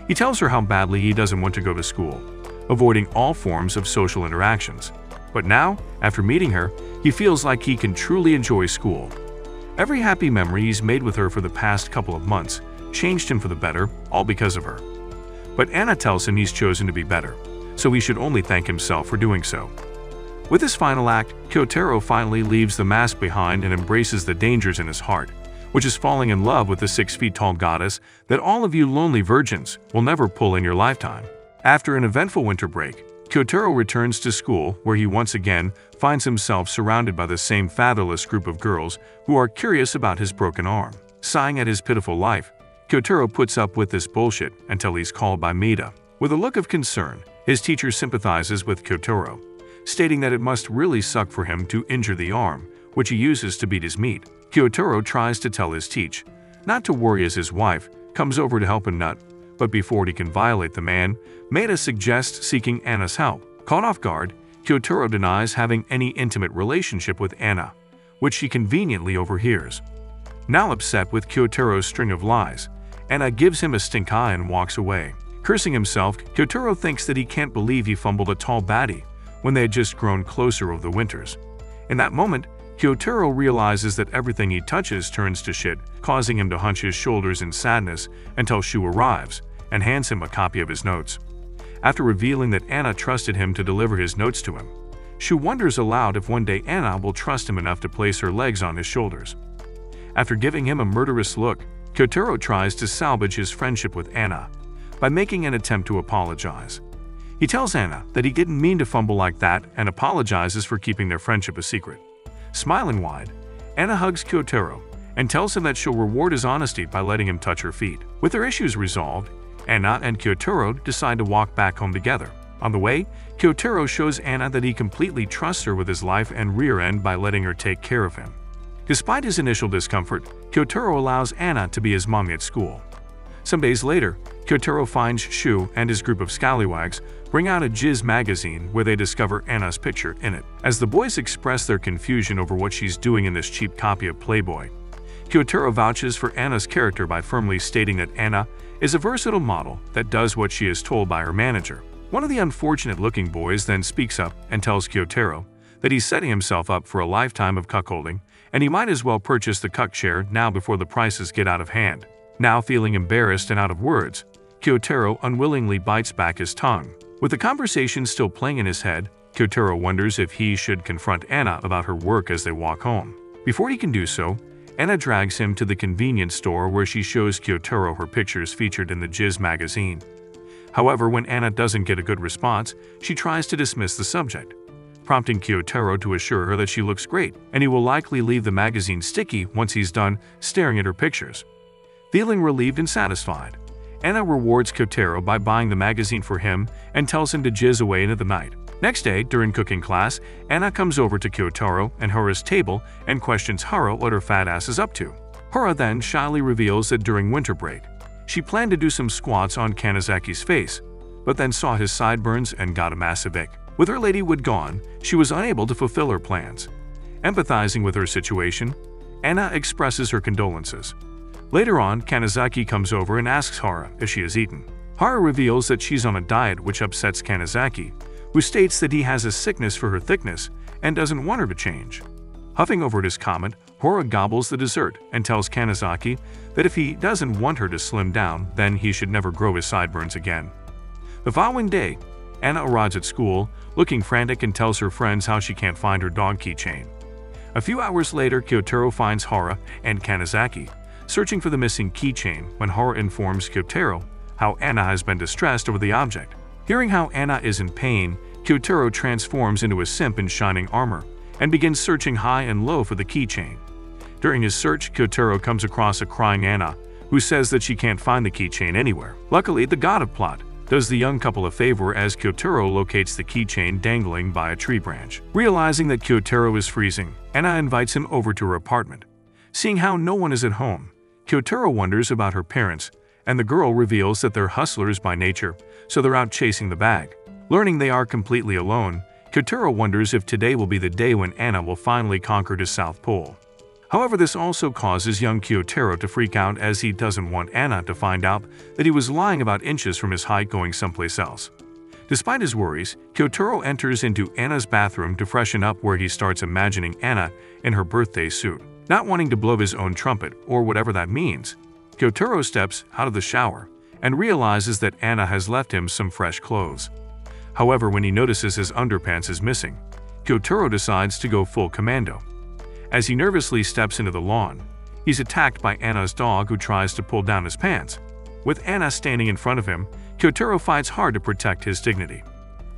He tells her how badly he doesn't want to go to school, avoiding all forms of social interactions. But now, after meeting her, he feels like he can truly enjoy school. Every happy memory he's made with her for the past couple of months changed him for the better, all because of her. But Anna tells him he's chosen to be better, so he should only thank himself for doing so. With this final act, Kyotaro finally leaves the mask behind and embraces the dangers in his heart, which is falling in love with the 6-feet-tall goddess that all of you lonely virgins will never pull in your lifetime. After an eventful winter break, Kyotaro returns to school where he once again finds himself surrounded by the same fatherless group of girls who are curious about his broken arm. Sighing at his pitiful life, Kyotaro puts up with this bullshit until he's called by Mida. With a look of concern, his teacher sympathizes with Kyotaro, stating that it must really suck for him to injure the arm, which he uses to beat his meat. Kyotaro tries to tell his teacher not to worry as his wife comes over to help him nut, but before he can violate the man, Maeda suggests seeking Anna's help. Caught off guard, Kyotaro denies having any intimate relationship with Anna, which she conveniently overhears. Now upset with Kyotaro's string of lies, Anna gives him a stink eye and walks away. Cursing himself, Kyotaro thinks that he can't believe he fumbled a tall baddie when they had just grown closer over the winters. In that moment, Kyotaro realizes that everything he touches turns to shit, causing him to hunch his shoulders in sadness until Shu arrives and hands him a copy of his notes. After revealing that Anna trusted him to deliver his notes to him, Shu wonders aloud if one day Anna will trust him enough to place her legs on his shoulders. After giving him a murderous look, Kyotaro tries to salvage his friendship with Anna by making an attempt to apologize. He tells Anna that he didn't mean to fumble like that and apologizes for keeping their friendship a secret. Smiling wide, Anna hugs Kyotaro and tells him that she'll reward his honesty by letting him touch her feet. With their issues resolved, Anna and Kyotaro decide to walk back home together. On the way, Kyotaro shows Anna that he completely trusts her with his life and rear end by letting her take care of him. Despite his initial discomfort, Kyotaro allows Anna to be his mommy at school. Some days later, Kyotaro finds Shu and his group of scallywags bring out a jizz magazine where they discover Anna's picture in it. As the boys express their confusion over what she's doing in this cheap copy of Playboy, Kyotaro vouches for Anna's character by firmly stating that Anna is a versatile model that does what she is told by her manager. One of the unfortunate-looking boys then speaks up and tells Kyotaro that he's setting himself up for a lifetime of cuckolding, and he might as well purchase the cuck share now before the prices get out of hand. Now feeling embarrassed and out of words, Kyotaro unwillingly bites back his tongue. With the conversation still playing in his head, Kyotaro wonders if he should confront Anna about her work as they walk home. Before he can do so, Anna drags him to the convenience store where she shows Kyotaro her pictures featured in the Jizz magazine. However, when Anna doesn't get a good response, she tries to dismiss the subject, prompting Kyotaro to assure her that she looks great, and he will likely leave the magazine sticky once he's done staring at her pictures. Feeling relieved and satisfied, Anna rewards Kyotaro by buying the magazine for him and tells him to jizz away into the night. Next day, during cooking class, Anna comes over to Kyotaro and Hara's table and questions Hara what her fat ass is up to. Hara then shyly reveals that during winter break, she planned to do some squats on Kanazaki's face, but then saw his sideburns and got a massive ick. With her ladyhood gone, she was unable to fulfill her plans. Empathizing with her situation, Anna expresses her condolences. Later on, Kanazaki comes over and asks Hara if she has eaten. Hara reveals that she's on a diet, which upsets Kanazaki, who states that he has a sickness for her thickness and doesn't want her to change. Huffing over at his comment, Hara gobbles the dessert and tells Kanazaki that if he doesn't want her to slim down, then he should never grow his sideburns again. The following day, Anna arrives at school, looking frantic, and tells her friends how she can't find her dog keychain. A few hours later, Kyotaro finds Hara and Kanazaki searching for the missing keychain when Hara informs Kyotaro how Anna has been distressed over the object. Hearing how Anna is in pain, Kyotaro transforms into a simp in shining armor and begins searching high and low for the keychain. During his search, Kyotaro comes across a crying Anna, who says that she can't find the keychain anywhere. Luckily, the god of plot does the young couple a favor as Kyotaro locates the keychain dangling by a tree branch. Realizing that Kyotaro is freezing, Anna invites him over to her apartment. Seeing how no one is at home, Kyotaro wonders about her parents, and the girl reveals that they're hustlers by nature, so they're out chasing the bag. Learning they are completely alone, Kyotaro wonders if today will be the day when Anna will finally conquer the South Pole. However, this also causes young Kyotaro to freak out as he doesn't want Anna to find out that he was lying about inches from his height going someplace else. Despite his worries, Kyotaro enters into Anna's bathroom to freshen up, where he starts imagining Anna in her birthday suit. Not wanting to blow his own trumpet, or whatever that means, Kyotaro steps out of the shower and realizes that Anna has left him some fresh clothes. However, when he notices his underpants is missing, Kyotaro decides to go full commando. As he nervously steps into the lawn, he's attacked by Anna's dog, who tries to pull down his pants. With Anna standing in front of him, Kyotaro fights hard to protect his dignity.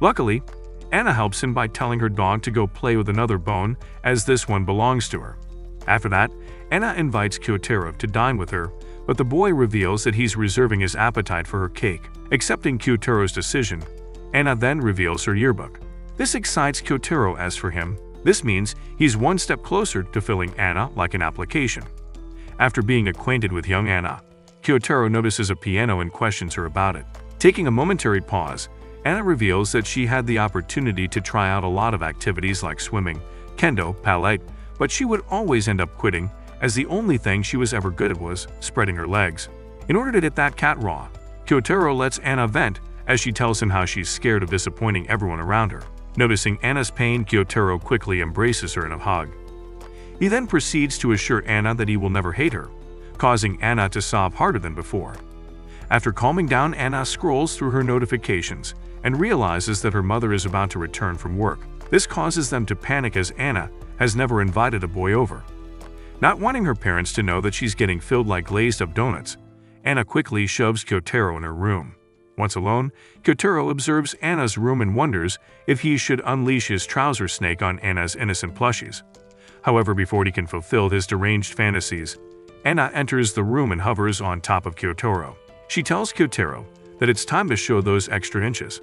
Luckily, Anna helps him by telling her dog to go play with another bone, as this one belongs to her. After that, Anna invites Kyotaro to dine with her, but the boy reveals that he's reserving his appetite for her cake. Accepting Kyotaro's decision, Anna then reveals her yearbook. This excites Kyotaro. As for him, this means he's one step closer to filling Anna like an application. After being acquainted with young Anna, Kyotaro notices a piano and questions her about it. Taking a momentary pause, Anna reveals that she had the opportunity to try out a lot of activities like swimming, kendo, ballet, but she would always end up quitting, as the only thing she was ever good at was spreading her legs. In order to hit that cat raw, Kyotaro lets Anna vent as she tells him how she's scared of disappointing everyone around her. Noticing Anna's pain, Kyotaro quickly embraces her in a hug. He then proceeds to assure Anna that he will never hate her, causing Anna to sob harder than before. After calming down, Anna scrolls through her notifications and realizes that her mother is about to return from work. This causes them to panic, as Anna has never invited a boy over. Not wanting her parents to know that she's getting filled like glazed-up donuts, Anna quickly shoves Kyotaro in her room. Once alone, Kyotaro observes Anna's room and wonders if he should unleash his trouser snake on Anna's innocent plushies. However, before he can fulfill his deranged fantasies, Anna enters the room and hovers on top of Kyotaro. She tells Kyotaro that it's time to show those extra inches.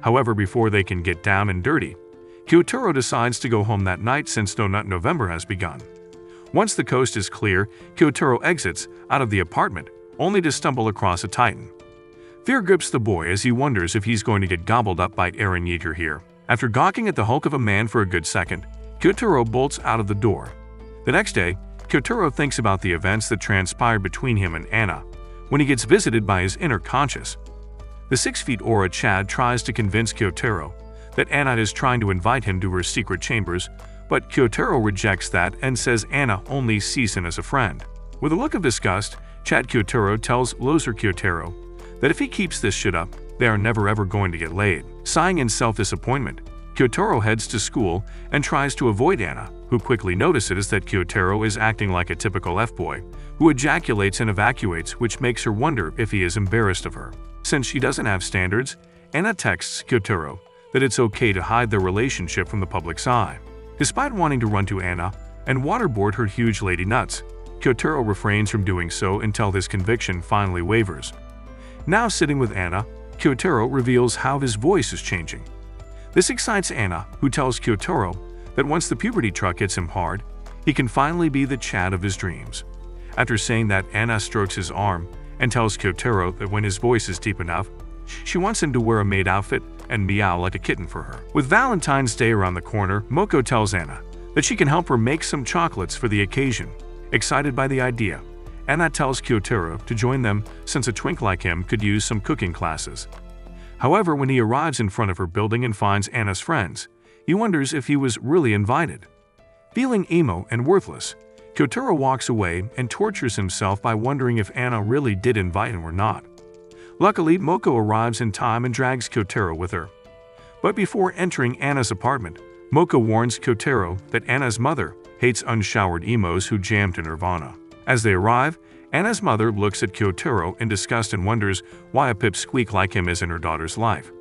However, before they can get down and dirty, Kyotaro decides to go home that night, since No Nut November has begun. Once the coast is clear, Kyotaro exits out of the apartment, only to stumble across a titan. Fear grips the boy as he wonders if he's going to get gobbled up by Eren Yeager here. After gawking at the hulk of a man for a good second, Kyotaro bolts out of the door. The next day, Kyotaro thinks about the events that transpired between him and Anna when he gets visited by his inner conscious. The 6-feet aura Chad tries to convince Kyotaro that Anna is trying to invite him to her secret chambers, but Kyotaro rejects that and says Anna only sees him as a friend. With a look of disgust, Chad Kyotaro tells Loser Kyotaro that if he keeps this shit up, they are never ever going to get laid. Sighing in self-disappointment, Kyotaro heads to school and tries to avoid Anna, who quickly notices that Kyotaro is acting like a typical F-boy, who ejaculates and evacuates, which makes her wonder if he is embarrassed of her. Since she doesn't have standards, Anna texts Kyotaro that it's okay to hide their relationship from the public's eye. Despite wanting to run to Anna and waterboard her huge lady nuts, Kyotaro refrains from doing so until his conviction finally wavers. Now sitting with Anna, Kyotaro reveals how his voice is changing. This excites Anna, who tells Kyotaro that once the puberty truck hits him hard, he can finally be the Chad of his dreams. After saying that, Anna strokes his arm and tells Kyotaro that when his voice is deep enough, she wants him to wear a maid outfit and meow like a kitten for her. With Valentine's Day around the corner, Moko tells Anna that she can help her make some chocolates for the occasion. Excited by the idea, Anna tells Kyotaro to join them, since a twink like him could use some cooking classes. However, when he arrives in front of her building and finds Anna's friends, he wonders if he was really invited. Feeling emo and worthless, Kyotaro walks away and tortures himself by wondering if Anna really did invite him or not. Luckily, Moko arrives in time and drags Kyotaro with her. But before entering Anna's apartment, Moko warns Kyotaro that Anna's mother hates unshowered emos who jam to Nirvana. As they arrive, Anna's mother looks at Kyotaro in disgust and wonders why a pipsqueak like him is in her daughter's life.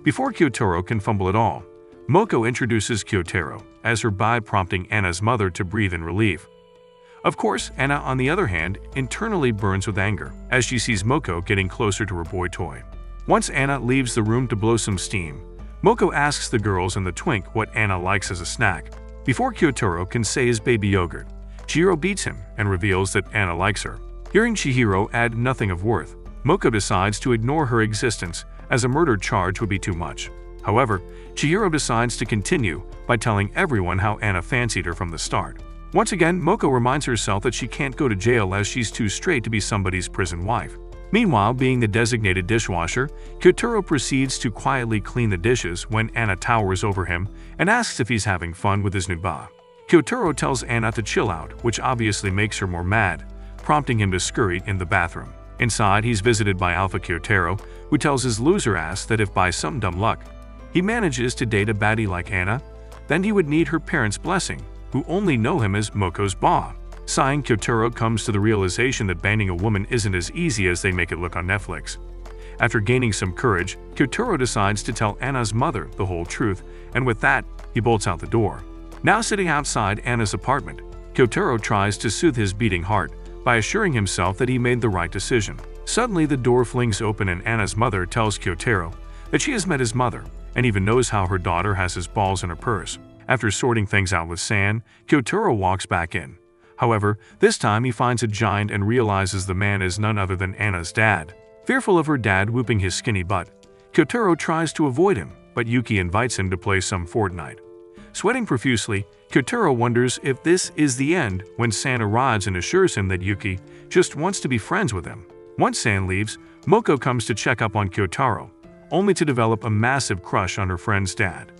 Before Kyotaro can fumble at all, Moko introduces Kyotaro as her bi, prompting Anna's mother to breathe in relief. Of course, Anna, on the other hand, internally burns with anger as she sees Moko getting closer to her boy toy. Once Anna leaves the room to blow some steam, Moko asks the girls and the twink what Anna likes as a snack. Before Kyotaro can say his baby yogurt, Chihiro beats him and reveals that Anna likes her. Hearing Chihiro add nothing of worth, Moko decides to ignore her existence, as a murder charge would be too much. However, Chihiro decides to continue by telling everyone how Anna fancied her from the start. Once again, Moko reminds herself that she can't go to jail as she's too straight to be somebody's prison wife. Meanwhile, being the designated dishwasher, Kyotaro proceeds to quietly clean the dishes when Anna towers over him and asks if he's having fun with his new ba. Kyotaro tells Anna to chill out, which obviously makes her more mad, prompting him to scurry in the bathroom. Inside, he's visited by Alpha Kyotaro, who tells his loser ass that if by some dumb luck he manages to date a baddie like Anna, then he would need her parents' blessing, who only know him as Moko's ba. Sighing, Kyotaro comes to the realization that banging a woman isn't as easy as they make it look on Netflix. After gaining some courage, Kyotaro decides to tell Anna's mother the whole truth, and with that, he bolts out the door. Now sitting outside Anna's apartment, Kyotaro tries to soothe his beating heart by assuring himself that he made the right decision. Suddenly, the door flings open and Anna's mother tells Kyotaro that she has met his mother and even knows how her daughter has his balls in her purse. After sorting things out with San, Kyotaro walks back in. However, this time he finds a giant and realizes the man is none other than Anna's dad. Fearful of her dad whooping his skinny butt, Kyotaro tries to avoid him, but Yuki invites him to play some Fortnite. Sweating profusely, Kyotaro wonders if this is the end when San arrives and assures him that Yuki just wants to be friends with him. Once San leaves, Moko comes to check up on Kyotaro, only to develop a massive crush on her friend's dad.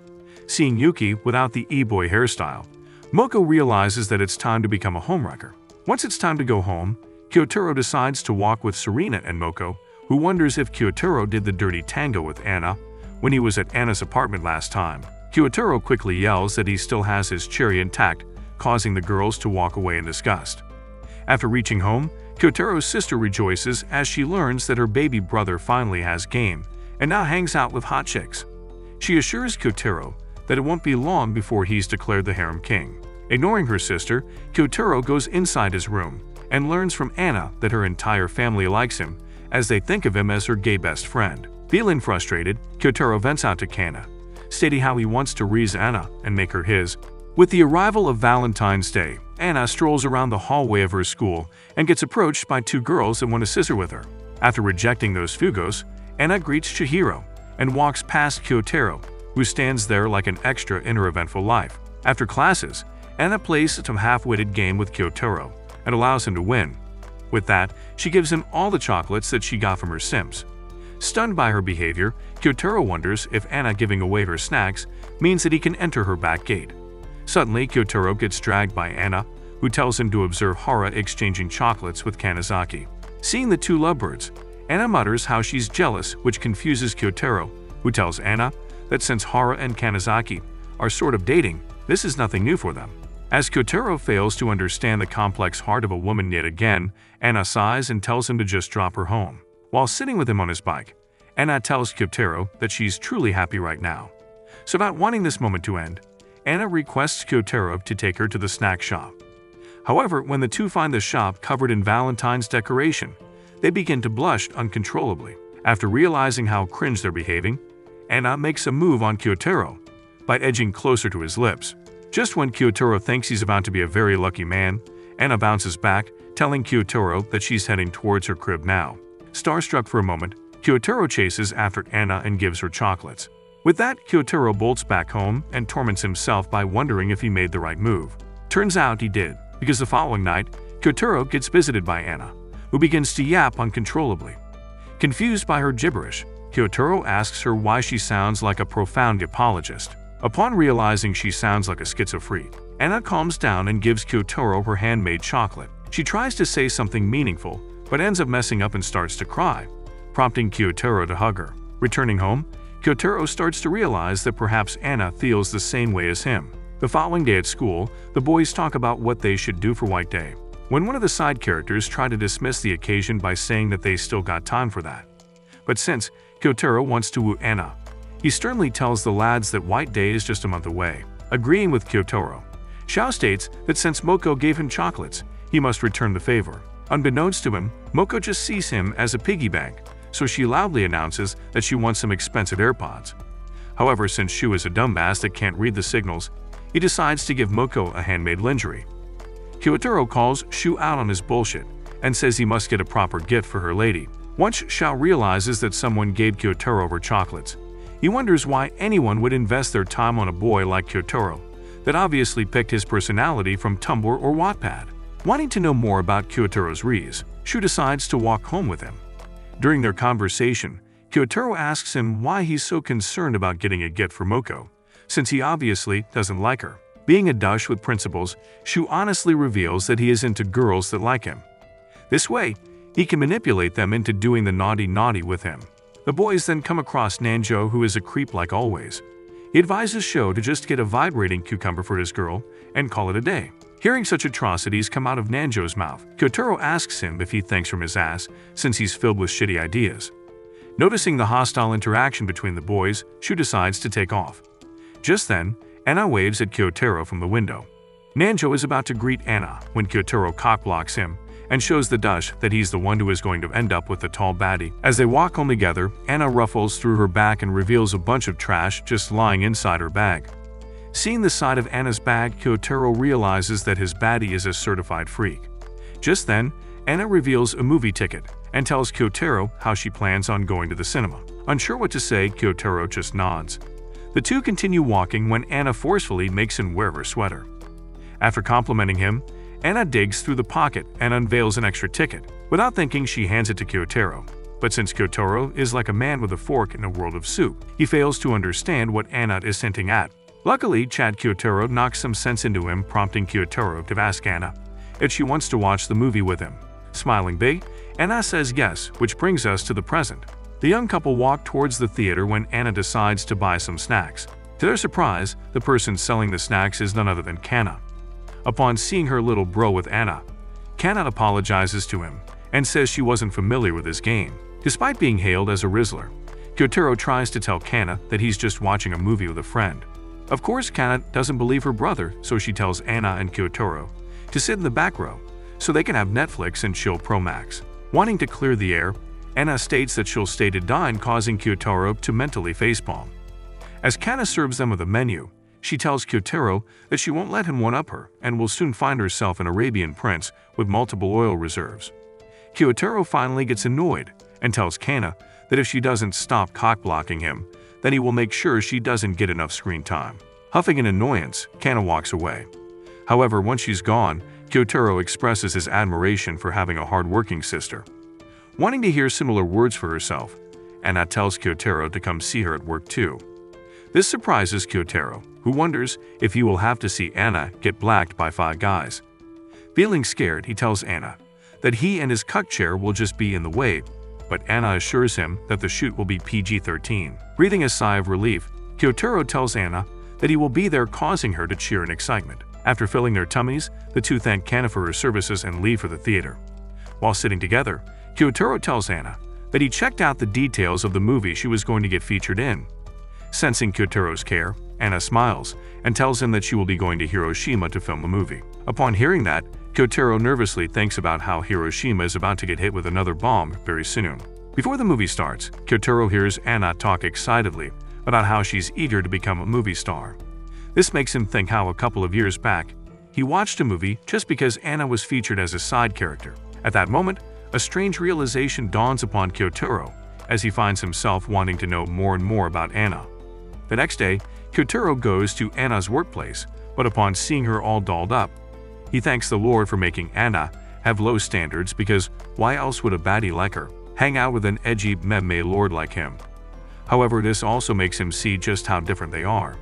Seeing Yuki without the e-boy hairstyle, Moko realizes that it's time to become a homewrecker. Once it's time to go home, Kyotaro decides to walk with Serena and Moko, who wonders if Kyotaro did the dirty tango with Anna when he was at Anna's apartment last time. Kyotaro quickly yells that he still has his cherry intact, causing the girls to walk away in disgust. After reaching home, Kyotaro's sister rejoices as she learns that her baby brother finally has game and now hangs out with hot chicks. She assures Kyotaro that it won't be long before he's declared the harem king. Ignoring her sister, Kyotaro goes inside his room and learns from Anna that her entire family likes him, as they think of him as her gay best friend. Feeling frustrated, Kyotaro vents out to Kana, stating how he wants to raise Anna and make her his. With the arrival of Valentine's Day, Anna strolls around the hallway of her school and gets approached by two girls that want to scissor with her. After rejecting those fugos, Anna greets Chihiro and walks past Kyotaro, who stands there like an extra in her eventful life. After classes, Anna plays some half-witted game with Kyotaro and allows him to win. With that, she gives him all the chocolates that she got from her Sims. Stunned by her behavior, Kyotaro wonders if Anna giving away her snacks means that he can enter her back gate. Suddenly, Kyotaro gets dragged by Anna, who tells him to observe Hara exchanging chocolates with Kanazaki. Seeing the two lovebirds, Anna mutters how she's jealous, which confuses Kyotaro, who tells Anna that since Hara and Kanazaki are sort of dating, this is nothing new for them. As Kyotaro fails to understand the complex heart of a woman yet again, Anna sighs and tells him to just drop her home. While sitting with him on his bike, Anna tells Kyotaro that she's truly happy right now. So not wanting this moment to end, Anna requests Kyotaro to take her to the snack shop. However, when the two find the shop covered in Valentine's decoration, they begin to blush uncontrollably. After realizing how cringe they're behaving, Anna makes a move on Kyotaro by edging closer to his lips. Just when Kyotaro thinks he's about to be a very lucky man, Anna bounces back, telling Kyotaro that she's heading towards her crib now. Starstruck for a moment, Kyotaro chases after Anna and gives her chocolates. With that, Kyotaro bolts back home and torments himself by wondering if he made the right move. Turns out he did, because the following night, Kyotaro gets visited by Anna, who begins to yap uncontrollably. Confused by her gibberish, Kyotaro asks her why she sounds like a profound apologist. Upon realizing she sounds like a schizophrenic, Anna calms down and gives Kyotaro her handmade chocolate. She tries to say something meaningful, but ends up messing up and starts to cry, prompting Kyotaro to hug her. Returning home, Kyotaro starts to realize that perhaps Anna feels the same way as him. The following day at school, the boys talk about what they should do for White Day, when one of the side characters try to dismiss the occasion by saying that they still got time for that. But since Kyotaro wants to woo Anna, he sternly tells the lads that White Day is just a month away. Agreeing with Kyotaro, Xiao states that since Moko gave him chocolates, he must return the favor. Unbeknownst to him, Moko just sees him as a piggy bank, so she loudly announces that she wants some expensive AirPods. However, since Shu is a dumbass that can't read the signals, he decides to give Moko a handmade lingerie. Kyotaro calls Shu out on his bullshit and says he must get a proper gift for her lady. Once Xiao realizes that someone gave Kyotaro her chocolates, he wonders why anyone would invest their time on a boy like Kyotaro that obviously picked his personality from Tumblr or Wattpad. Wanting to know more about Kyotaro's reason, Shu decides to walk home with him. During their conversation, Kyotaro asks him why he's so concerned about getting a gift for Moko, since he obviously doesn't like her. Being a douche with principles, Shu honestly reveals that he is into girls that like him. This way, he can manipulate them into doing the naughty with him. The boys then come across Nanjo, who is a creep like always. He advises Sho to just get a vibrating cucumber for his girl and call it a day. Hearing such atrocities come out of Nanjo's mouth, Kyotaro asks him if he thinks from his ass since he's filled with shitty ideas. Noticing the hostile interaction between the boys, Shu decides to take off. Just then, Anna waves at Kyotaro from the window. Nanjo is about to greet Anna when Kyotaro cockblocks him and shows the douche that he's the one who is going to end up with the tall baddie. As they walk home together, Anna ruffles through her back and reveals a bunch of trash just lying inside her bag. Seeing the side of Anna's bag, Kyotaro realizes that his baddie is a certified freak. Just then, Anna reveals a movie ticket and tells Kyotaro how she plans on going to the cinema. Unsure what to say, Kyotaro just nods. The two continue walking when Anna forcefully makes him wear her sweater. After complimenting him, Anna digs through the pocket and unveils an extra ticket. Without thinking, she hands it to Kyotaro. But since Kyotaro is like a man with a fork in a world of soup, he fails to understand what Anna is hinting at. Luckily, Chad Kyotaro knocks some sense into him, prompting Kyotaro to ask Anna if she wants to watch the movie with him. Smiling big, Anna says yes, which brings us to the present. The young couple walk towards the theater when Anna decides to buy some snacks. To their surprise, the person selling the snacks is none other than Kana. Upon seeing her little bro with Anna, Kana apologizes to him and says she wasn't familiar with his game. Despite being hailed as a Rizzler, Kyotaro tries to tell Kana that he's just watching a movie with a friend. Of course, Kana doesn't believe her brother, so she tells Anna and Kyotaro to sit in the back row so they can have Netflix and chill Pro Max. Wanting to clear the air, Anna states that she'll stay to dine, causing Kyotaro to mentally facepalm. As Kana serves them with a menu, she tells Kyotaro that she won't let him one-up her and will soon find herself an Arabian prince with multiple oil reserves. Kyotaro finally gets annoyed and tells Kana that if she doesn't stop cock-blocking him, then he will make sure she doesn't get enough screen time. Huffing in annoyance, Kana walks away. However, once she's gone, Kyotaro expresses his admiration for having a hard-working sister. Wanting to hear similar words for herself, Anna tells Kyotaro to come see her at work too. This surprises Kyotaro, who wonders if he will have to see Anna get blacked by 5 guys. Feeling scared, he tells Anna that he and his cuck chair will just be in the way, but Anna assures him that the shoot will be PG-13. Breathing a sigh of relief, Kyotaro tells Anna that he will be there, causing her to cheer in excitement. After filling their tummies, the two thank Kana for her services and leave for the theater. While sitting together, Kyotaro tells Anna that he checked out the details of the movie she was going to get featured in. Sensing Kyotaro's care, Anna smiles and tells him that she will be going to Hiroshima to film the movie. Upon hearing that, Kyotaro nervously thinks about how Hiroshima is about to get hit with another bomb very soon. Before the movie starts, Kyotaro hears Anna talk excitedly about how she's eager to become a movie star. This makes him think how a couple of years back, he watched a movie just because Anna was featured as a side character. At that moment, a strange realization dawns upon Kyotaro as he finds himself wanting to know more and more about Anna. The next day, Kyotaro goes to Anna's workplace, but upon seeing her all dolled up, he thanks the Lord for making Anna have low standards, because why else would a baddie like her hang out with an edgy meme lord like him? However, this also makes him see just how different they are.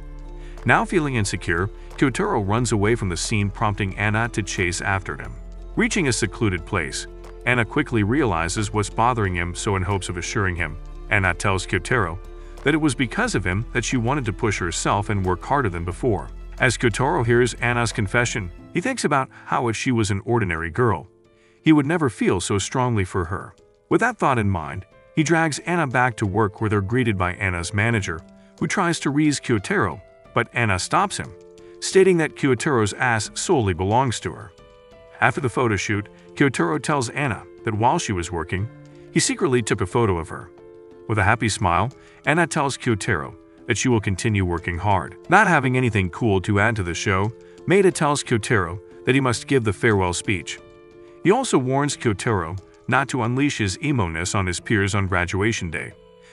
Now feeling insecure, Kyotaro runs away from the scene, prompting Anna to chase after him. Reaching a secluded place, Anna quickly realizes what's bothering him, so in hopes of assuring him, Anna tells Kyotaro that it was because of him that she wanted to push herself and work harder than before. As Kyotaro hears Anna's confession, he thinks about how if she was an ordinary girl, he would never feel so strongly for her. With that thought in mind, he drags Anna back to work, where they're greeted by Anna's manager, who tries to raise Kyotaro, but Anna stops him, stating that Kyotaro's ass solely belongs to her. After the photo shoot, Kyotaro tells Anna that while she was working, he secretly took a photo of her. With a happy smile, Anna tells Kyotaro that she will continue working hard. Not having anything cool to add to the show, Maeda tells Kyotaro that he must give the farewell speech. He also warns Kyotaro not to unleash his emo-ness on his peers on graduation day,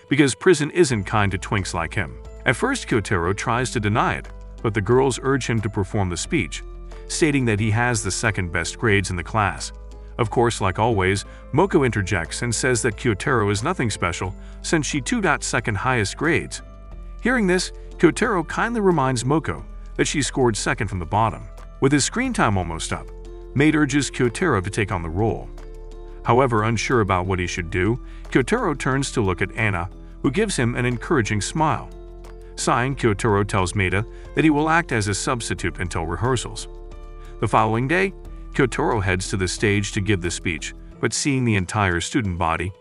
because prison isn't kind to twinks like him. At first, Kyotaro tries to deny it, but the girls urge him to perform the speech, stating that he has the second best grades in the class. Of course, like always, Moko interjects and says that Kyotaro is nothing special since she too got second highest grades. Hearing this, Kyotaro kindly reminds Moko that she scored second from the bottom. With his screen time almost up, Maid urges Kyotaro to take on the role. However, unsure about what he should do, Kyotaro turns to look at Anna, who gives him an encouraging smile. Sighing, Kyotaro tells Maida that he will act as a substitute until rehearsals. The following day, Kyotaro heads to the stage to give the speech, but seeing the entire student body,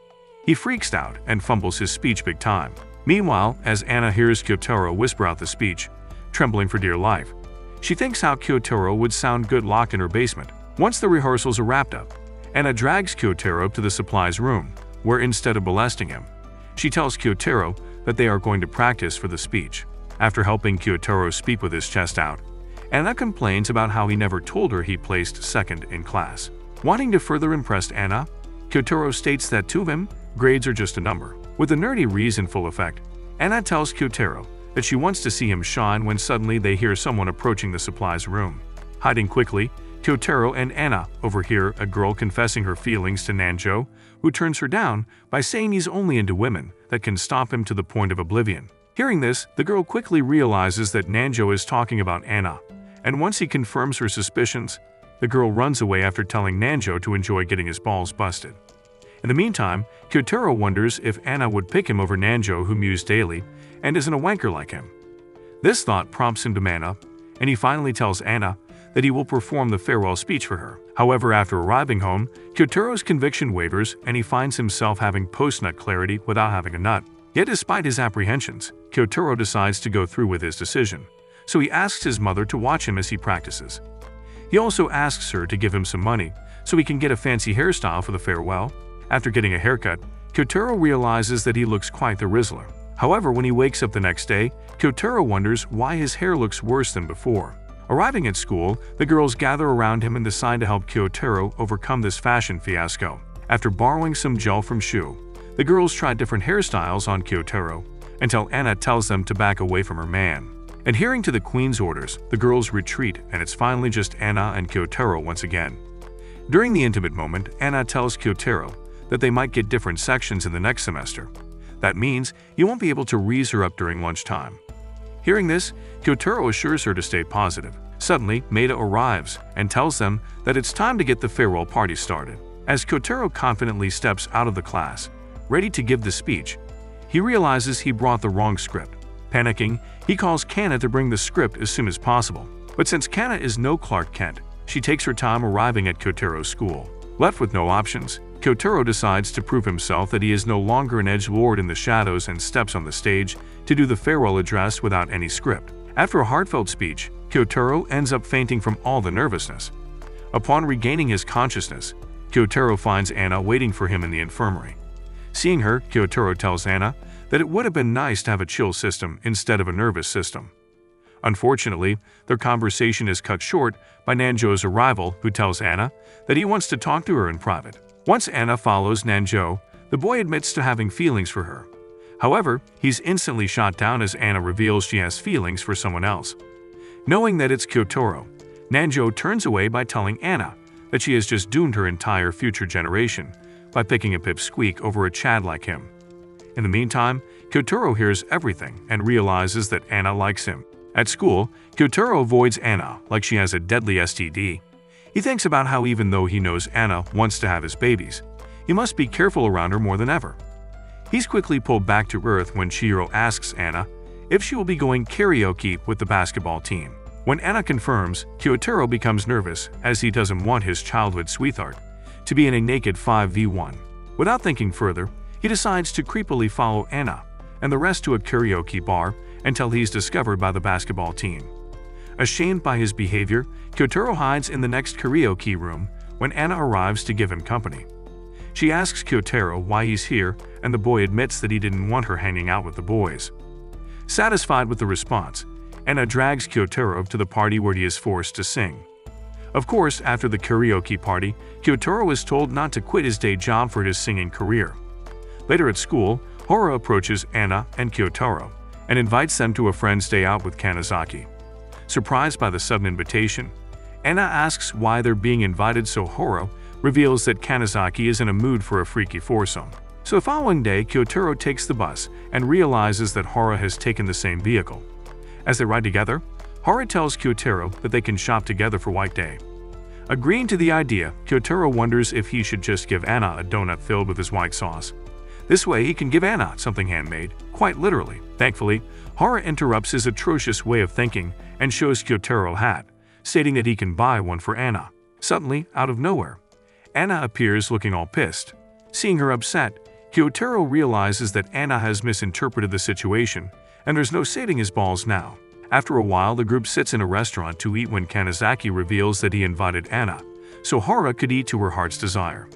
he freaks out and fumbles his speech big time. Meanwhile, as Anna hears Kyotaro whisper out the speech, trembling for dear life, she thinks how Kyotaro would sound good locked in her basement. Once the rehearsals are wrapped up, Anna drags Kyotaro to the supplies room, where instead of molesting him, she tells Kyotaro that they are going to practice for the speech. After helping Kyotaro speak with his chest out, Anna complains about how he never told her he placed second in class. Wanting to further impress Anna, Kyotaro states that to him, grades are just a number. With the nerdy Reese in full effect, Anna tells Kyotaro that she wants to see him shine when suddenly they hear someone approaching the supplies room. Hiding quickly, Kyotaro and Anna overhear a girl confessing her feelings to Nanjo, who turns her down by saying he's only into women that can stop him to the point of oblivion. Hearing this, the girl quickly realizes that Nanjo is talking about Anna, and once he confirms her suspicions, the girl runs away after telling Nanjo to enjoy getting his balls busted. In the meantime, Kyotaro wonders if Anna would pick him over Nanjo, who mews daily and isn't a wanker like him. This thought prompts him to man up, and he finally tells Anna that he will perform the farewell speech for her. However, after arriving home, Kyotaro's conviction wavers and he finds himself having post-nut clarity without having a nut. Yet despite his apprehensions, Kyotaro decides to go through with his decision, so he asks his mother to watch him as he practices. He also asks her to give him some money so he can get a fancy hairstyle for the farewell. After getting a haircut, Kyotaro realizes that he looks quite the Rizzler. However, when he wakes up the next day, Kyotaro wonders why his hair looks worse than before. Arriving at school, the girls gather around him and decide to help Kyotaro overcome this fashion fiasco. After borrowing some gel from Shu, the girls try different hairstyles on Kyotaro until Anna tells them to back away from her man. Adhering to the queen's orders, the girls retreat and it's finally just Anna and Kyotaro once again. During the intimate moment, Anna tells Kyotaro that they might get different sections in the next semester. That means he won't be able to rease her up during lunchtime. Hearing this, Kyotaro assures her to stay positive. Suddenly, Maida arrives and tells them that it's time to get the farewell party started. As Kyotaro confidently steps out of the class, ready to give the speech, he realizes he brought the wrong script. Panicking, he calls Kana to bring the script as soon as possible. But since Kana is no Clark Kent, she takes her time arriving at Kyotaro's school. Left with no options, Kyotaro decides to prove himself that he is no longer an edgelord in the shadows and steps on the stage to do the farewell address without any script. After a heartfelt speech, Kyotaro ends up fainting from all the nervousness. Upon regaining his consciousness, Kyotaro finds Anna waiting for him in the infirmary. Seeing her, Kyotaro tells Anna that it would have been nice to have a chill system instead of a nervous system. Unfortunately, their conversation is cut short by Nanjo's arrival, who tells Anna that he wants to talk to her in private. Once Anna follows Nanjo, the boy admits to having feelings for her. However, he's instantly shot down as Anna reveals she has feelings for someone else. Knowing that it's Kyotaro, Nanjo turns away by telling Anna that she has just doomed her entire future generation by picking a pipsqueak over a Chad like him. In the meantime, Kyotaro hears everything and realizes that Anna likes him. At school, Kyotaro avoids Anna like she has a deadly STD. He thinks about how even though he knows Anna wants to have his babies, he must be careful around her more than ever. He's quickly pulled back to earth when Chihiro asks Anna if she will be going karaoke with the basketball team. When Anna confirms, Kyotaro becomes nervous as he doesn't want his childhood sweetheart to be in a naked 5v1. Without thinking further, he decides to creepily follow Anna and the rest to a karaoke bar until he's discovered by the basketball team. Ashamed by his behavior, Kyotaro hides in the next karaoke room when Anna arrives to give him company. She asks Kyotaro why he's here, and the boy admits that he didn't want her hanging out with the boys. Satisfied with the response, Anna drags Kyotaro to the party where he is forced to sing. Of course, after the karaoke party, Kyotaro is told not to quit his day job for his singing career. Later at school, Hora approaches Anna and Kyotaro and invites them to a friend's day out with Kanazaki. Surprised by the sudden invitation, Anna asks why they're being invited, so Horo reveals that Kanazaki is in a mood for a freaky foursome. So the following day, Kyotaro takes the bus and realizes that Hara has taken the same vehicle. As they ride together, Hara tells Kyotaro that they can shop together for White Day. Agreeing to the idea, Kyotaro wonders if he should just give Anna a donut filled with his white sauce. This way he can give Anna something handmade, quite literally. Thankfully, Hara interrupts his atrocious way of thinking and shows Kyotaro a hat, stating that he can buy one for Anna. Suddenly, out of nowhere, Anna appears looking all pissed. Seeing her upset, Kyotaro realizes that Anna has misinterpreted the situation, and there's no saving his balls now. After a while, the group sits in a restaurant to eat when Kanazaki reveals that he invited Anna, so Hara could eat to her heart's desire.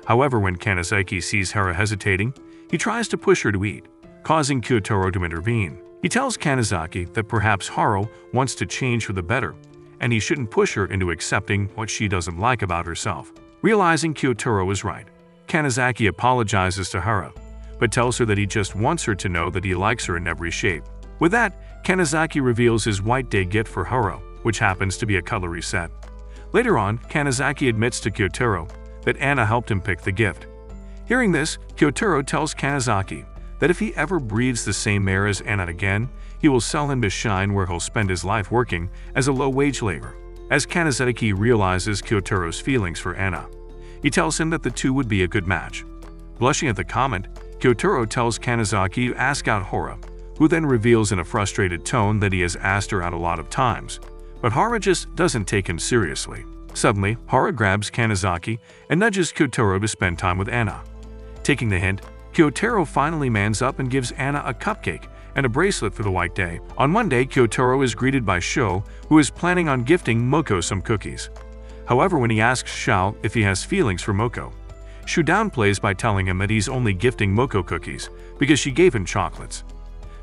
However, when Kanazaki sees Hara hesitating, he tries to push her to eat, causing Kyotaro to intervene. He tells Kanazaki that perhaps Hara wants to change for the better, and he shouldn't push her into accepting what she doesn't like about herself. Realizing Kyotaro is right, Kanazaki apologizes to Hara, but tells her that he just wants her to know that he likes her in every shape. With that, Kanazaki reveals his White Day gift for Hara, which happens to be a cutlery set. Later on, Kanazaki admits to Kyotaro that Anna helped him pick the gift. Hearing this, Kyotaro tells Kanazaki that if he ever breathes the same air as Anna again, he will sell him to Shine, where he'll spend his life working as a low-wage laborer. As Kanazaki realizes Kyotaro's feelings for Anna, he tells him that the two would be a good match. Blushing at the comment, Kyotaro tells Kanazaki to ask out Hara, who then reveals in a frustrated tone that he has asked her out a lot of times, but Hara just doesn't take him seriously. Suddenly, Hara grabs Kanazaki and nudges Kyotaro to spend time with Anna. Taking the hint, Kyotaro finally mans up and gives Anna a cupcake and a bracelet for the White Day. On Monday, Kyotaro is greeted by Sho, who is planning on gifting Moko some cookies. However, when he asks Shao if he has feelings for Moko, Shu downplays by telling him that he's only gifting Moko cookies because she gave him chocolates.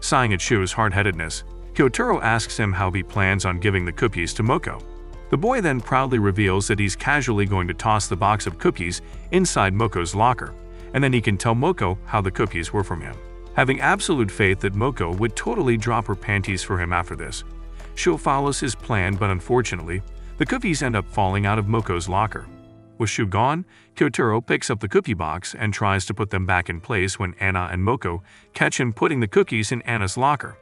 Sighing at Shu's hard-headedness, Kyotaro asks him how he plans on giving the cookies to Moko. The boy then proudly reveals that he's casually going to toss the box of cookies inside Moko's locker, and then he can tell Moko how the cookies were from him. Having absolute faith that Moko would totally drop her panties for him after this, Shu follows his plan, but unfortunately, the cookies end up falling out of Moko's locker. With Shu gone, Kyotaro picks up the cookie box and tries to put them back in place when Anna and Moko catch him putting the cookies in Anna's locker.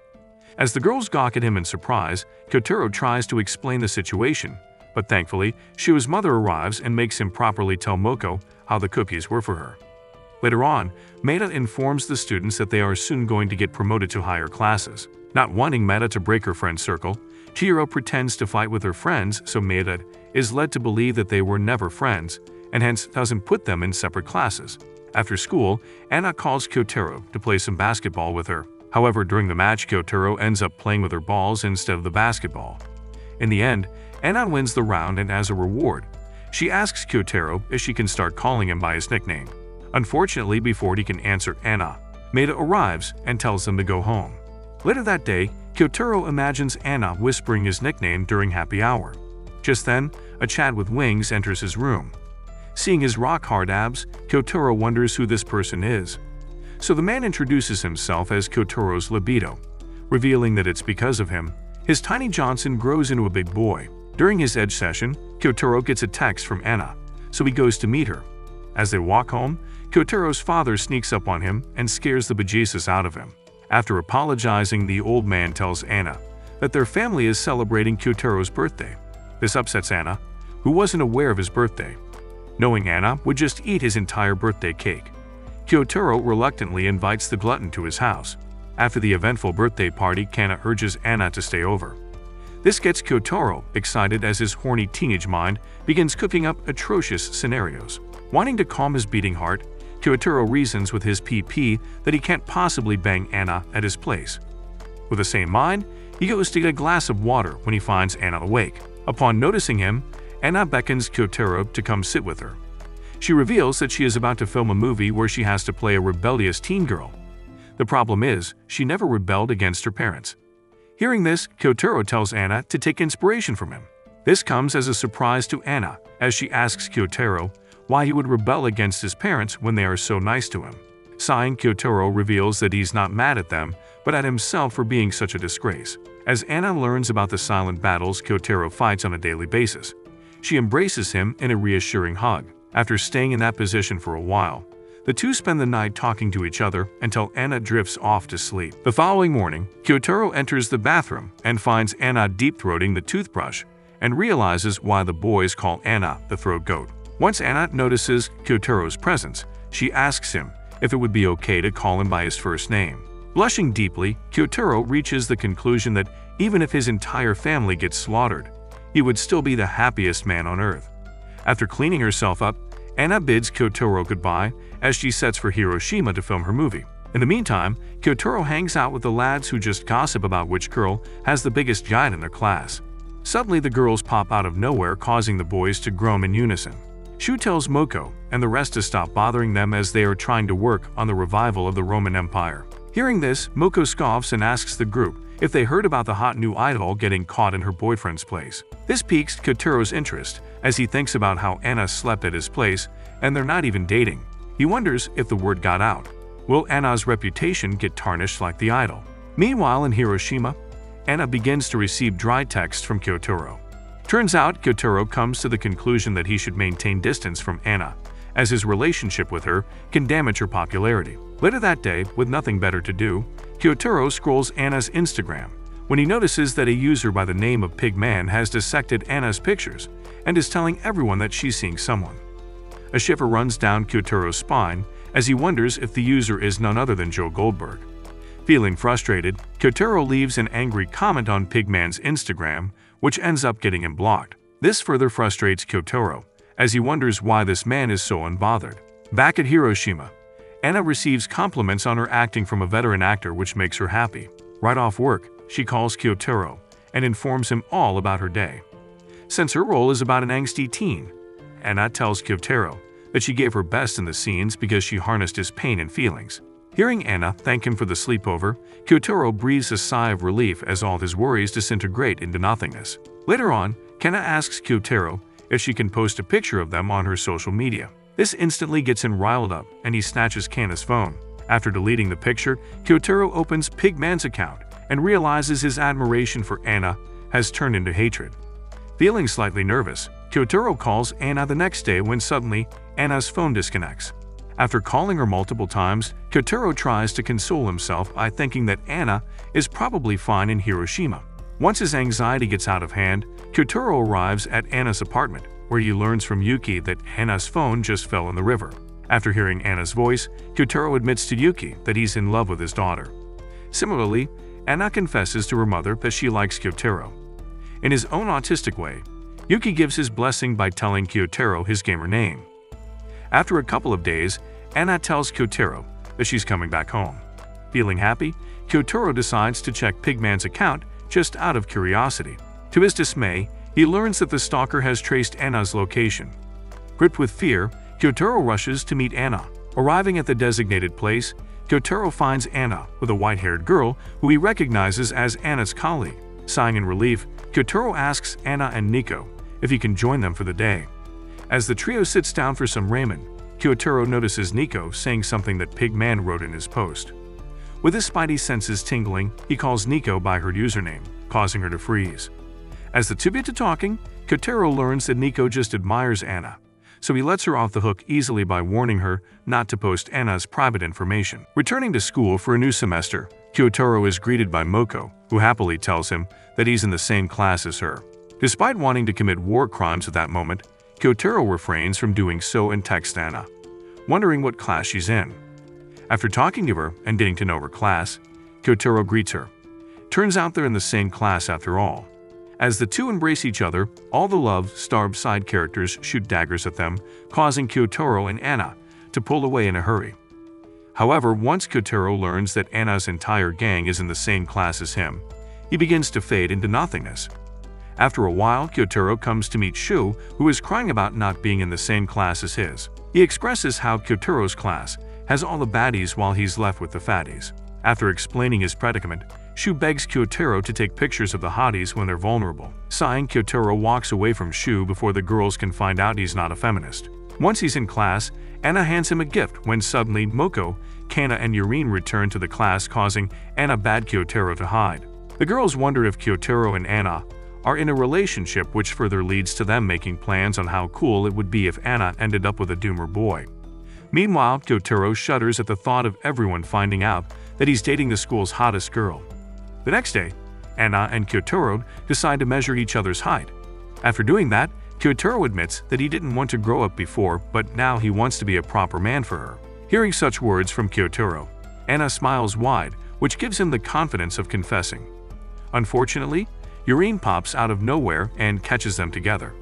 As the girls gawk at him in surprise, Kyotaro tries to explain the situation, but thankfully, Shu's mother arrives and makes him properly tell Moko how the cookies were for her. Later on, Maeda informs the students that they are soon going to get promoted to higher classes. Not wanting Maeda to break her friend's circle, Chihiro pretends to fight with her friends, so Maeda is led to believe that they were never friends, and hence doesn't put them in separate classes. After school, Anna calls Kyotaro to play some basketball with her. However, during the match, Kyotaro ends up playing with her balls instead of the basketball. In the end, Anna wins the round, and as a reward, she asks Kyotaro if she can start calling him by his nickname. Unfortunately, before he can answer Anna, Maeda arrives and tells them to go home. Later that day, Kyotaro imagines Anna whispering his nickname during happy hour. Just then, a Chad with wings enters his room. Seeing his rock-hard abs, Kyotaro wonders who this person is. So the man introduces himself as Kyotaro's libido, revealing that it's because of him his tiny Johnson grows into a big boy. During his edge session, Kyotaro gets a text from Anna, so he goes to meet her. As they walk home, Kyotaro's father sneaks up on him and scares the bejesus out of him. After apologizing, the old man tells Anna that their family is celebrating Kyotaro's birthday. This upsets Anna, who wasn't aware of his birthday, knowing Anna would just eat his entire birthday cake. Kyotaro reluctantly invites the glutton to his house. After the eventful birthday party, Kana urges Anna to stay over. This gets Kyotaro excited as his horny teenage mind begins cooking up atrocious scenarios. Wanting to calm his beating heart, Kyotaro reasons with his PP that he can't possibly bang Anna at his place. With the same mind, he goes to get a glass of water when he finds Anna awake. Upon noticing him, Anna beckons Kyotaro to come sit with her. She reveals that she is about to film a movie where she has to play a rebellious teen girl. The problem is, she never rebelled against her parents. Hearing this, Kyotaro tells Anna to take inspiration from him. This comes as a surprise to Anna, as she asks Kyotaro why he would rebel against his parents when they are so nice to him. Sighing, Kyotaro reveals that he's not mad at them, but at himself for being such a disgrace. As Anna learns about the silent battles Kyotaro fights on a daily basis, she embraces him in a reassuring hug. After staying in that position for a while, the two spend the night talking to each other until Anna drifts off to sleep. The following morning, Kyotaro enters the bathroom and finds Anna deep-throating the toothbrush and realizes why the boys call Anna the throat goat. Once Anna notices Kyotaro's presence, she asks him if it would be okay to call him by his first name. Blushing deeply, Kyotaro reaches the conclusion that even if his entire family gets slaughtered, he would still be the happiest man on earth. After cleaning herself up, Anna bids Kyotaro goodbye as she sets for Hiroshima to film her movie. In the meantime, Kyotaro hangs out with the lads who just gossip about which girl has the biggest giant in their class. Suddenly, the girls pop out of nowhere, causing the boys to groan in unison. Shu tells Moko and the rest to stop bothering them as they are trying to work on the revival of the Roman Empire. Hearing this, Moko scoffs and asks the group if they heard about the hot new idol getting caught in her boyfriend's place. This piques Kyotaro's interest as he thinks about how Anna slept at his place and they're not even dating. He wonders if the word got out. Will Anna's reputation get tarnished like the idol? Meanwhile, in Hiroshima, Anna begins to receive dry text from Kyotaro. Turns out, Kyotaro comes to the conclusion that he should maintain distance from Anna, as his relationship with her can damage her popularity. Later that day, with nothing better to do, Kyotaro scrolls Anna's Instagram when he notices that a user by the name of Pigman has dissected Anna's pictures and is telling everyone that she's seeing someone. A shiver runs down Kyotaro's spine as he wonders if the user is none other than Joe Goldberg. Feeling frustrated, Kyotaro leaves an angry comment on Pigman's Instagram, which ends up getting him blocked. This further frustrates Kyotaro, as he wonders why this man is so unbothered. Back at Hiroshima, Anna receives compliments on her acting from a veteran actor, which makes her happy. Right off work, she calls Kyotaro and informs him all about her day. Since her role is about an angsty teen, Anna tells Kyotaro that she gave her best in the scenes because she harnessed his pain and feelings. Hearing Anna thank him for the sleepover, Kyotaro breathes a sigh of relief as all his worries disintegrate into nothingness. Later on, Kana asks Kyotaro if she can post a picture of them on her social media. This instantly gets him riled up and he snatches Kana's phone. After deleting the picture, Kyotaro opens Pigman's account and realizes his admiration for Anna has turned into hatred. Feeling slightly nervous, Kyotaro calls Anna the next day when suddenly Anna's phone disconnects. After calling her multiple times, Kyotaro tries to console himself by thinking that Anna is probably fine in Hiroshima. Once his anxiety gets out of hand, Kyotaro arrives at Anna's apartment, where he learns from Yuki that Anna's phone just fell in the river. After hearing Anna's voice, Kyotaro admits to Yuki that he's in love with his daughter. Similarly, Anna confesses to her mother that she likes Kyotaro. In his own autistic way, Yuki gives his blessing by telling Kyotaro his gamer name. After a couple of days, Anna tells Kyotaro that she's coming back home. Feeling happy, Kyotaro decides to check Pigman's account just out of curiosity. To his dismay, he learns that the stalker has traced Anna's location. Gripped with fear, Kyotaro rushes to meet Anna. Arriving at the designated place, Kyotaro finds Anna with a white-haired girl who he recognizes as Anna's colleague. Sighing in relief, Kyotaro asks Anna and Nico if he can join them for the day. As the trio sits down for some ramen, Kyotaro notices Nico saying something that Pigman wrote in his post. With his spidey senses tingling, he calls Nico by her username, causing her to freeze. As the two get to talking, Kyotaro learns that Nico just admires Anna, so he lets her off the hook easily by warning her not to post Anna's private information. Returning to school for a new semester, Kyotaro is greeted by Moko, who happily tells him that he's in the same class as her. Despite wanting to commit war crimes at that moment, Kyotaro refrains from doing so and texts Anna, wondering what class she's in. After talking to her and getting to know her class, Kyotaro greets her. Turns out they're in the same class after all. As the two embrace each other, all the love-starved side characters shoot daggers at them, causing Kyotaro and Anna to pull away in a hurry. However, once Kyotaro learns that Anna's entire gang is in the same class as him, he begins to fade into nothingness. After a while, Kyotaro comes to meet Shu, who is crying about not being in the same class as his. He expresses how Kyotaro's class has all the baddies while he's left with the fatties. After explaining his predicament, Shu begs Kyotaro to take pictures of the hotties when they're vulnerable. Sighing, Kyotaro walks away from Shu before the girls can find out he's not a feminist. Once he's in class, Anna hands him a gift when suddenly Moko, Kana, and Yurine return to the class, causing Anna bad Kyotaro to hide. The girls wonder if Kyotaro and Anna are in a relationship, which further leads to them making plans on how cool it would be if Anna ended up with a doomer boy. Meanwhile, Kyotaro shudders at the thought of everyone finding out that he's dating the school's hottest girl. The next day, Anna and Kyotaro decide to measure each other's height. After doing that, Kyotaro admits that he didn't want to grow up before, but now he wants to be a proper man for her. Hearing such words from Kyotaro, Anna smiles wide, which gives him the confidence of confessing. Unfortunately, Yurine pops out of nowhere and catches them together.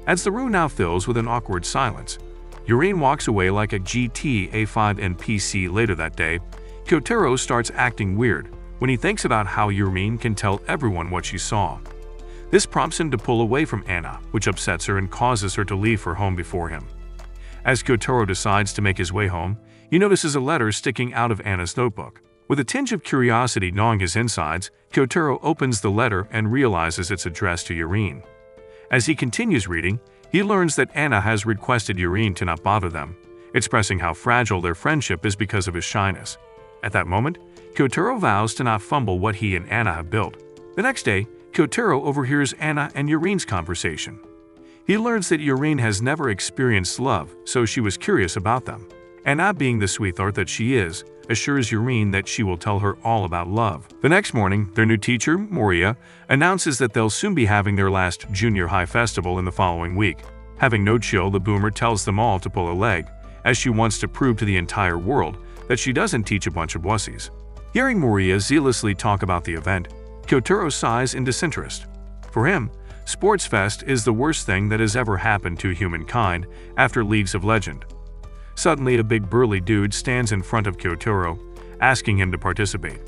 As the room now fills with an awkward silence, Yurine walks away like a GTA 5 NPC. Later that day, Kyotaro starts acting weird when he thinks about how Yurine can tell everyone what she saw. This prompts him to pull away from Anna, which upsets her and causes her to leave for home before him. As Kyotaro decides to make his way home, he notices a letter sticking out of Anna's notebook. With a tinge of curiosity gnawing his insides, Kyotaro opens the letter and realizes it's addressed to Yurine. As he continues reading, he learns that Anna has requested Yurine to not bother them, expressing how fragile their friendship is because of his shyness. At that moment, Kyotaro vows to not fumble what he and Anna have built. The next day, Kyotaro overhears Anna and Yurine's conversation. He learns that Yurine has never experienced love, so she was curious about them. Anna, being the sweetheart that she is, assures Yurine that she will tell her all about love. The next morning, their new teacher, Moria, announces that they'll soon be having their last junior high festival in the following week. Having no chill, the boomer tells them all to pull a leg, as she wants to prove to the entire world that she doesn't teach a bunch of wussies. Hearing Moria zealously talk about the event, Kyotaro sighs in disinterest. For him, Sports Fest is the worst thing that has ever happened to humankind after Leagues of Legend. Suddenly, a big burly dude stands in front of Kyotaro, asking him to participate.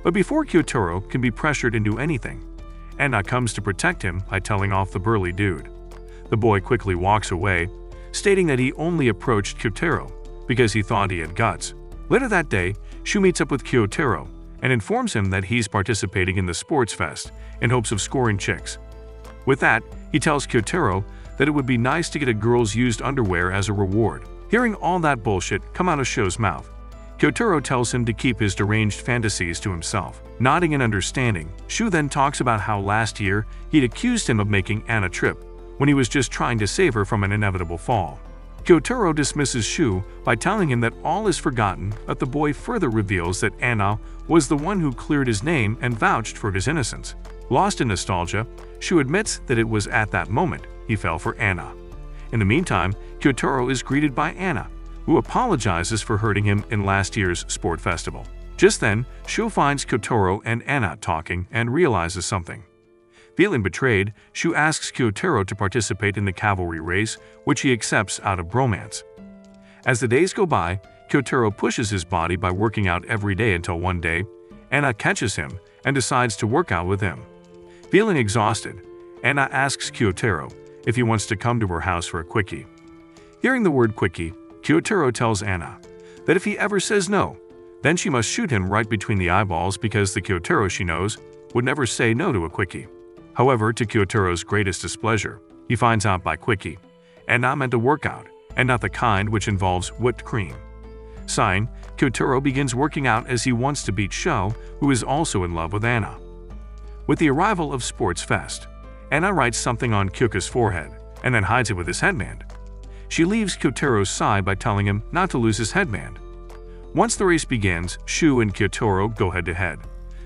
But before Kyotaro can be pressured into anything, Anna comes to protect him by telling off the burly dude. The boy quickly walks away, stating that he only approached Kyotaro because he thought he had guts. Later that day, Shu meets up with Kyotaro and informs him that he's participating in the Sports Fest in hopes of scoring chicks. With that, he tells Kyotaro that it would be nice to get a girl's used underwear as a reward. Hearing all that bullshit come out of Shu's mouth, Kyotaro tells him to keep his deranged fantasies to himself. Nodding in understanding, Shu then talks about how last year he'd accused him of making Anna trip when he was just trying to save her from an inevitable fall. Kyotaro dismisses Shu by telling him that all is forgotten, but the boy further reveals that Anna was the one who cleared his name and vouched for his innocence. Lost in nostalgia, Shu admits that it was at that moment he fell for Anna. In the meantime, Kyotaro is greeted by Anna, who apologizes for hurting him in last year's sport festival. Just then, Shu finds Kyotaro and Anna talking and realizes something. Feeling betrayed, Shu asks Kyotaro to participate in the cavalry race, which he accepts out of bromance. As the days go by, Kyotaro pushes his body by working out every day until one day, Anna catches him and decides to work out with him. Feeling exhausted, Anna asks Kyotaro if he wants to come to her house for a quickie. Hearing the word quickie, Kyotaro tells Anna that if he ever says no, then she must shoot him right between the eyeballs because the Kyotaro she knows would never say no to a quickie. However, to Kyotaro's greatest displeasure, he finds out by quickie, Anna meant a workout, and not the kind which involves whipped cream. Sighing, Kyotaro begins working out as he wants to beat Sho, who is also in love with Anna. With the arrival of Sports Fest, Anna writes something on Kyoka's forehead and then hides it with his headband. She leaves Kyotaro's side by telling him not to lose his headband. Once the race begins, Shu and Kyotaro go head-to-head,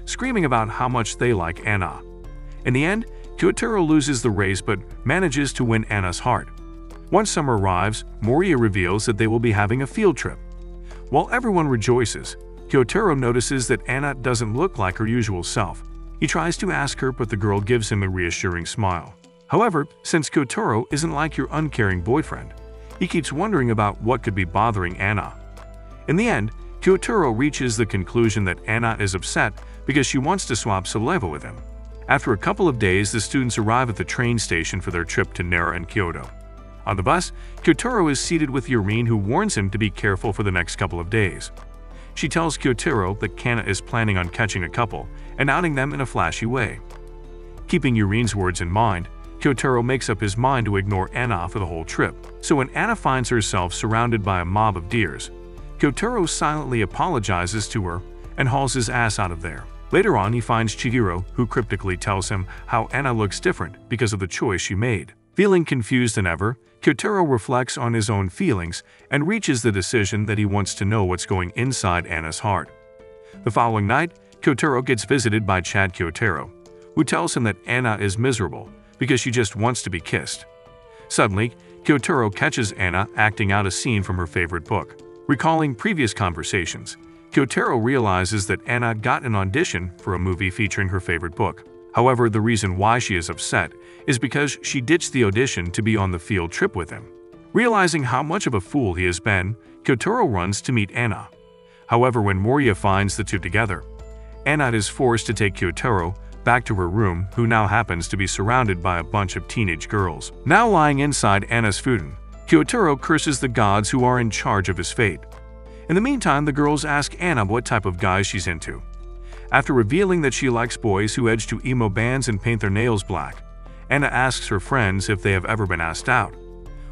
screaming about how much they like Anna. In the end, Kyotaro loses the race but manages to win Anna's heart. Once summer arrives, Moria reveals that they will be having a field trip. While everyone rejoices, Kyotaro notices that Anna doesn't look like her usual self. He tries to ask her, but the girl gives him a reassuring smile. However, since Kyotaro isn't like your uncaring boyfriend, he keeps wondering about what could be bothering Anna. In the end, Kyotaro reaches the conclusion that Anna is upset because she wants to swap saliva with him. After a couple of days, the students arrive at the train station for their trip to Nara and Kyoto. On the bus, Kyotaro is seated with Yurine, who warns him to be careful for the next couple of days. She tells Kyotaro that Kana is planning on catching a couple and outing them in a flashy way. Keeping Yurine's words in mind, Kyotaro makes up his mind to ignore Anna for the whole trip. So when Anna finds herself surrounded by a mob of deers, Kyotaro silently apologizes to her and hauls his ass out of there. Later on, he finds Chihiro, who cryptically tells him how Anna looks different because of the choice she made. Feeling confused than ever, Kyotaro reflects on his own feelings and reaches the decision that he wants to know what's going inside Anna's heart. The following night, Kyotaro gets visited by Chad Kyotaro, who tells him that Anna is miserable because she just wants to be kissed. Suddenly, Kyotaro catches Anna acting out a scene from her favorite book. Recalling previous conversations, Kyotaro realizes that Anna got an audition for a movie featuring her favorite book. However, the reason why she is upset is because she ditched the audition to be on the field trip with him. Realizing how much of a fool he has been, Kyotaro runs to meet Anna. However, when Moria finds the two together, Anna is forced to take Kyotaro back to her room, who now happens to be surrounded by a bunch of teenage girls. Now lying inside Anna's futon, Kyotaro curses the gods who are in charge of his fate. In the meantime, the girls ask Anna what type of guys she's into. After revealing that she likes boys who edge to emo bands and paint their nails black, Anna asks her friends if they have ever been asked out.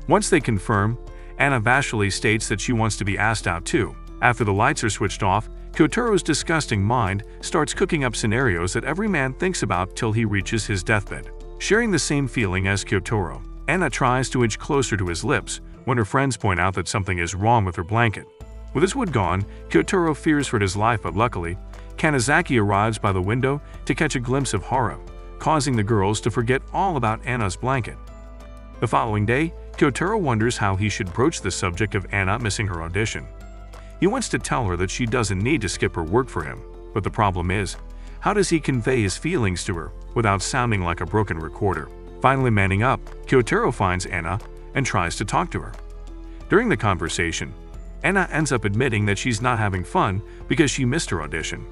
Once they confirm, Anna bashfully states that she wants to be asked out too. After the lights are switched off, Kyotaro's disgusting mind starts cooking up scenarios that every man thinks about till he reaches his deathbed. Sharing the same feeling as Kyotaro, Anna tries to edge closer to his lips when her friends point out that something is wrong with her blanket. With his wood gone, Kyotaro fears for his life, but luckily, Kanazaki arrives by the window to catch a glimpse of Haru, causing the girls to forget all about Anna's blanket. The following day, Kyotaro wonders how he should broach the subject of Anna missing her audition. He wants to tell her that she doesn't need to skip her work for him, but the problem is, how does he convey his feelings to her without sounding like a broken recorder? Finally manning up, Kyotaro finds Anna and tries to talk to her. During the conversation, Anna ends up admitting that she's not having fun because she missed her audition.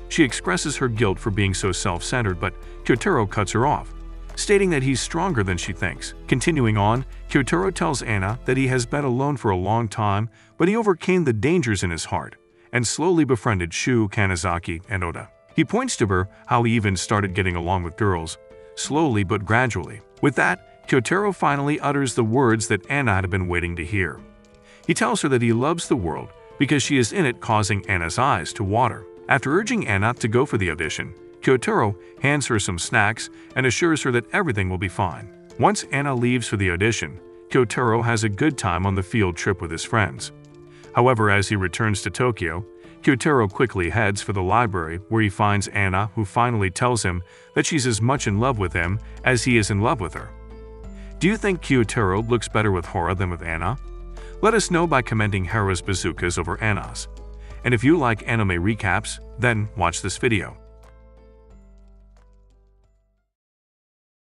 She expresses her guilt for being so self-centered, but Kyotaro cuts her off, stating that he's stronger than she thinks. Continuing on, Kyotaro tells Anna that he has been alone for a long time, but he overcame the dangers in his heart and slowly befriended Shu, Kanazaki, and Oda. He points to her how he even started getting along with girls, slowly but gradually. With that, Kyotaro finally utters the words that Anna had been waiting to hear. He tells her that he loves the world because she is in it, causing Anna's eyes to water. After urging Anna to go for the audition, Kyotaro hands her some snacks and assures her that everything will be fine. Once Anna leaves for the audition, Kyotaro has a good time on the field trip with his friends. However, as he returns to Tokyo, Kyotaro quickly heads for the library where he finds Anna, who finally tells him that she's as much in love with him as he is in love with her. Do you think Kyotaro looks better with Haru than with Anna? Let us know by commenting Haru's bazookas over Anna's. And if you like anime recaps, then watch this video.